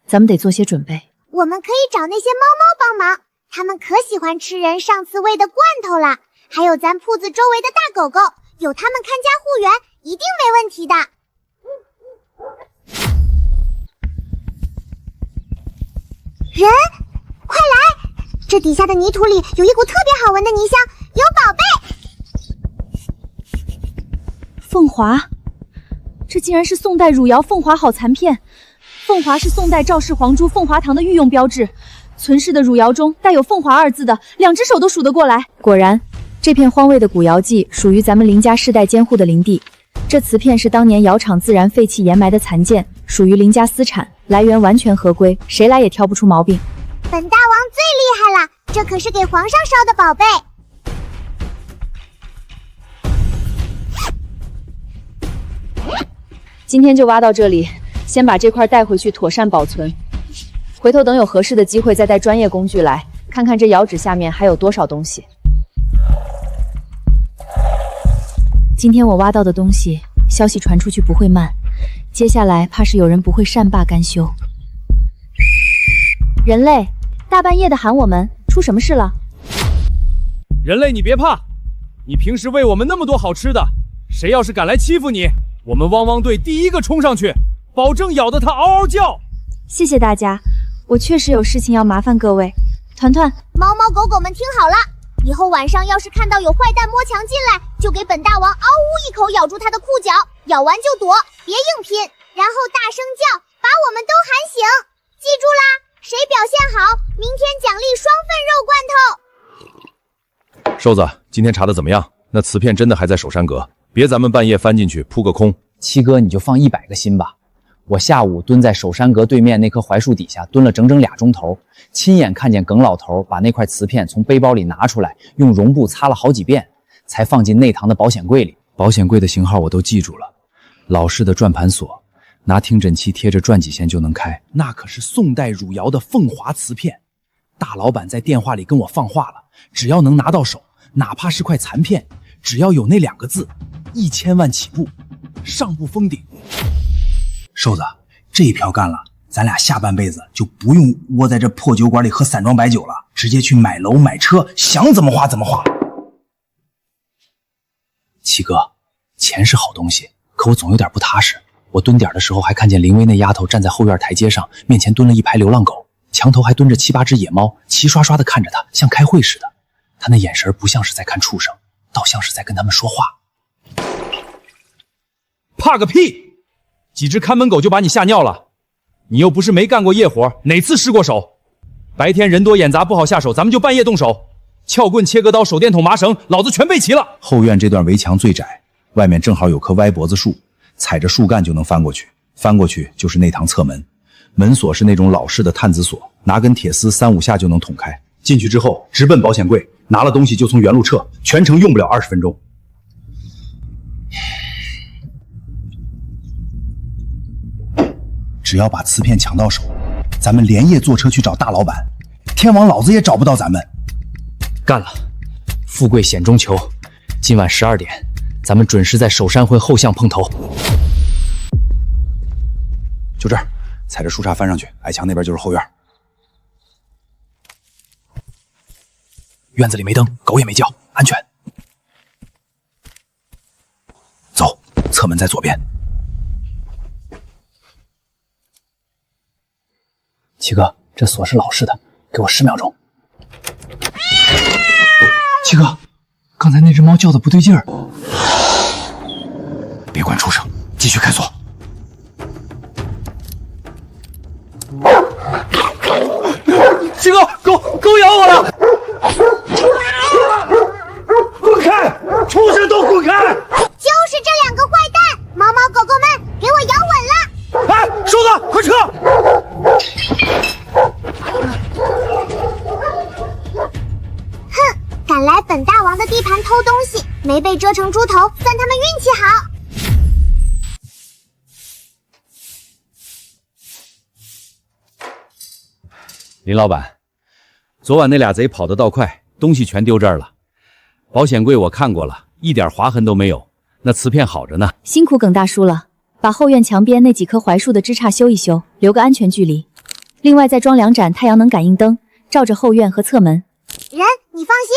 咱们得做些准备。我们可以找那些猫猫帮忙，它们可喜欢吃人上次喂的罐头了。还有咱铺子周围的大狗狗，有它们看家护园，一定没问题的。人，快来！这底下的泥土里有一股特别好闻的泥香，有宝贝。凤华，这竟然是宋代汝窑凤华好残片。凤华是宋代赵氏皇珠凤华堂的御用标志，存世的汝窑中带有凤华2字的，2只手都数得过来。果然，这片荒废的古窑迹属于咱们林家世代监护的林地。这瓷片是当年窑厂自然废弃掩埋的残件，属于林家私产，来源完全合规，谁来也挑不出毛病。本大王最厉害了，这可是给皇上烧的宝贝。今天就挖到这里，先把这块带回去妥善保存，回头等有合适的机会再带专业工具来，看看这窑址下面还有多少东西。今天我挖到的东西，消息传出去不会慢，接下来怕是有人不会善罢甘休。人类，大半夜的喊我们，出什么事了？人类你别怕，你平时喂我们那么多好吃的，谁要是敢来欺负你，我们汪汪队第一个冲上去，保证咬得他嗷嗷叫。谢谢大家，我确实有事情要麻烦各位。团团，猫猫狗狗们听好了，以后晚上要是看到有坏蛋摸墙进来，就给本大王嗷呜一口咬住他的裤脚，咬完就躲，别硬拼，然后大声叫，把我们都喊醒。记住啦，谁表现好，明天奖励双份肉罐头。瘦子，今天查的怎么样？那瓷片真的还在守山阁，别咱们半夜翻进去扑个空。七哥，你就放100个心吧。我下午蹲在守山阁对面那棵槐树底下蹲了整整2钟头，亲眼看见耿老头把那块瓷片从背包里拿出来，用绒布擦了好几遍，才放进内堂的保险柜里。保险柜的型号我都记住了，老式的转盘锁，拿听诊器贴着转几下就能开。那可是宋代汝窑的凤华瓷片，大老板在电话里跟我放话了，只要能拿到手，哪怕是块残片，只要有那2个字，1000万起步，上不封顶。瘦子，这一票干了，咱俩下半辈子就不用窝在这破酒馆里喝散装白酒了，直接去买楼买车，想怎么花怎么花。七哥，钱是好东西，可我总有点不踏实。我蹲点的时候还看见林薇那丫头站在后院台阶上，面前蹲了一排流浪狗，墙头还蹲着7、8只野猫，齐刷刷的看着她，像开会似的。她那眼神不像是在看畜生，倒像是在跟他们说话。怕个屁！几只看门狗就把你吓尿了。你又不是没干过夜活，哪次失过手？白天人多眼杂不好下手，咱们就半夜动手。撬棍、切割刀、手电筒、麻绳，老子全备齐了。后院这段围墙最窄，外面正好有棵歪脖子树，踩着树干就能翻过去。翻过去就是内堂侧门，门锁是那种老式的探子锁，拿根铁丝3-5下就能捅开。进去之后直奔保险柜，拿了东西就从原路撤，全程用不了20分钟。只要把瓷片抢到手，咱们连夜坐车去找大老板，天王老子也找不到咱们。干了，富贵险中求。今晚12点，咱们准时在守山魂后巷碰头。就这儿，踩着树杈翻上去，矮墙那边就是后院。院子里没灯，狗也没叫，安全。走，侧门在左边。七哥，这锁是老式的，给我10秒钟。七哥，刚才那只猫叫的不对劲儿。别管出声，继续开锁。七哥，狗咬我了！滚开！畜生都滚开！就是这2个坏蛋，猫猫狗狗们，给我咬稳了！哎，瘦子，快撤！哼，敢来本大王的地盘偷东西，没被蛰成猪头，算他们运气好。林老板，昨晚那俩贼跑得倒快，东西全丢这儿了。保险柜我看过了，一点划痕都没有，那瓷片好着呢。辛苦耿大叔了，把后院墙边那几棵槐树的枝杈修一修，留个安全距离。另外再装2盏太阳能感应灯，照着后院和侧门。人，你放心，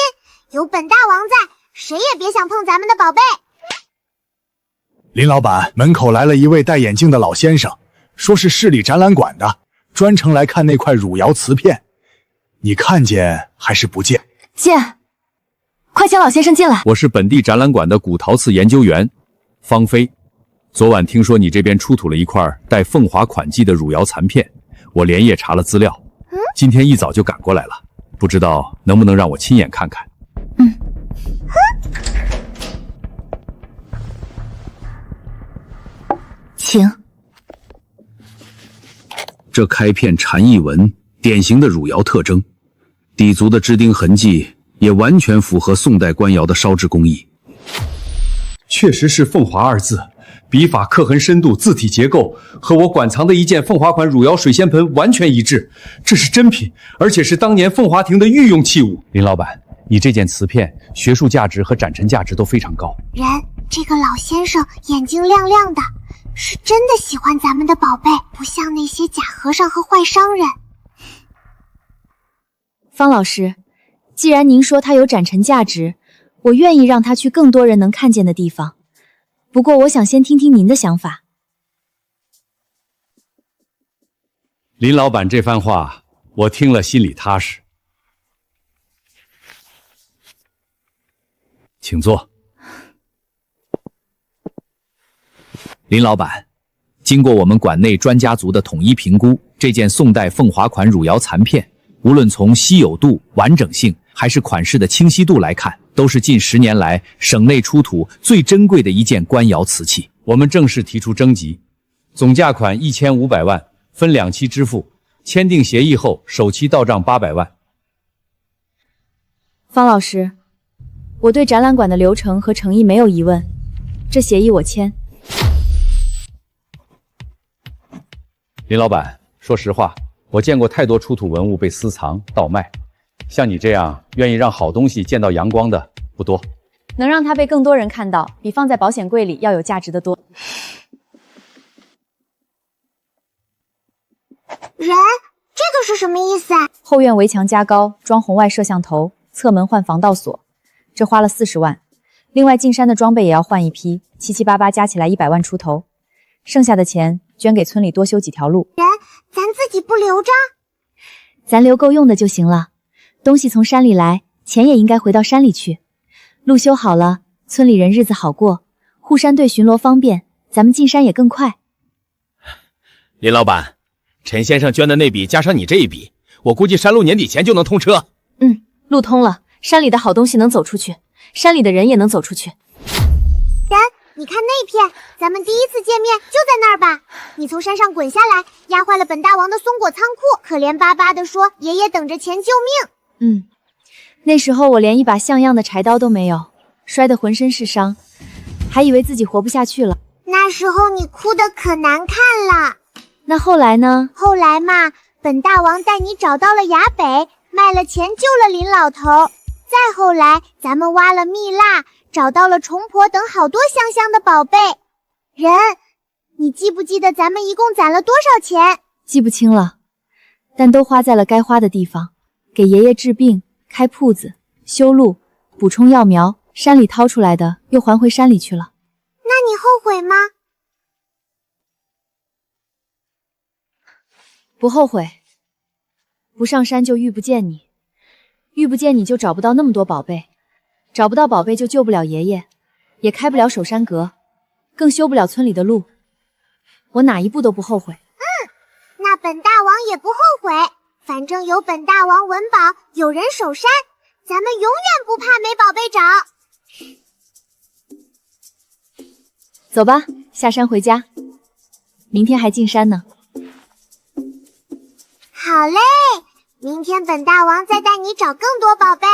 有本大王在，谁也别想碰咱们的宝贝。林老板，门口来了一位戴眼镜的老先生，说是市里展览馆的，专程来看那块汝窑瓷片。你看见还是不见？见。快请老先生进来。我是本地展览馆的古陶瓷研究员方飞。昨晚听说你这边出土了一块带凤华款迹的汝窑残片，我连夜查了资料，今天一早就赶过来了，不知道能不能让我亲眼看看。请。这开片禅意纹，典型的汝窑特征，底足的支钉痕迹也完全符合宋代官窑的烧制工艺。确实是凤华2字，笔法、刻痕深度、字体结构和我馆藏的一件凤华款汝窑水仙盆完全一致，这是真品，而且是当年凤华亭的御用器物。林老板，你这件瓷片学术价值和展陈价值都非常高。人，这个老先生眼睛亮亮的，是真的喜欢咱们的宝贝，不像那些假和尚和坏商人。方老师，既然您说它有展陈价值，我愿意让它去更多人能看见的地方。不过我想先听听您的想法。林老板这番话，我听了心里踏实。请坐。林老板，经过我们馆内专家组的统一评估，这件宋代凤华款汝窑残片，无论从稀有度、完整性，还是款式的清晰度来看，都是近10年来省内出土最珍贵的一件官窑瓷器。我们正式提出征集，总价款1500万，分2期支付，签订协议后首期到账800万。方老师，我对展览馆的流程和诚意没有疑问，这协议我签。林老板，说实话，我见过太多出土文物被私藏、倒卖，像你这样愿意让好东西见到阳光的不多。能让它被更多人看到，比放在保险柜里要有价值的多。人，这个是什么意思啊？后院围墙加高，装红外摄像头，侧门换防盗锁，这花了40万。另外进山的装备也要换一批，7七八八加起来100万出头。剩下的钱捐给村里多修几条路。人，咱自己不留着？咱留够用的就行了。东西从山里来，钱也应该回到山里去。路修好了，村里人日子好过，护山队巡逻方便，咱们进山也更快。林老板，陈先生捐的那笔加上你这一笔，我估计山路年底前就能通车。路通了，山里的好东西能走出去，山里的人也能走出去。然，你看那片，咱们第一次见面就在那儿吧？你从山上滚下来，压坏了本大王的松果仓库，可怜巴巴地说：“爷爷等着钱救命。”那时候我连一把像样的柴刀都没有，摔得浑身是伤，还以为自己活不下去了。那时候你哭得可难看了。那后来呢？后来嘛，本大王带你找到了崖北，卖了钱救了林老头。再后来，咱们挖了蜜蜡，找到了虫婆等好多香香的宝贝。人，你记不记得咱们一共攒了多少钱？记不清了，但都花在了该花的地方，给爷爷治病、开铺子、修路、补充药苗，山里掏出来的又还回山里去了。那你后悔吗？不后悔。不上山就遇不见你，遇不见你就找不到那么多宝贝，找不到宝贝就救不了爷爷，也开不了守山阁，更修不了村里的路。我哪一步都不后悔。那本大王也不后悔，反正有本大王稳保，有人守山，咱们永远不怕没宝贝找。走吧，下山回家，明天还进山呢。好嘞，明天本大王再带你找更多宝贝。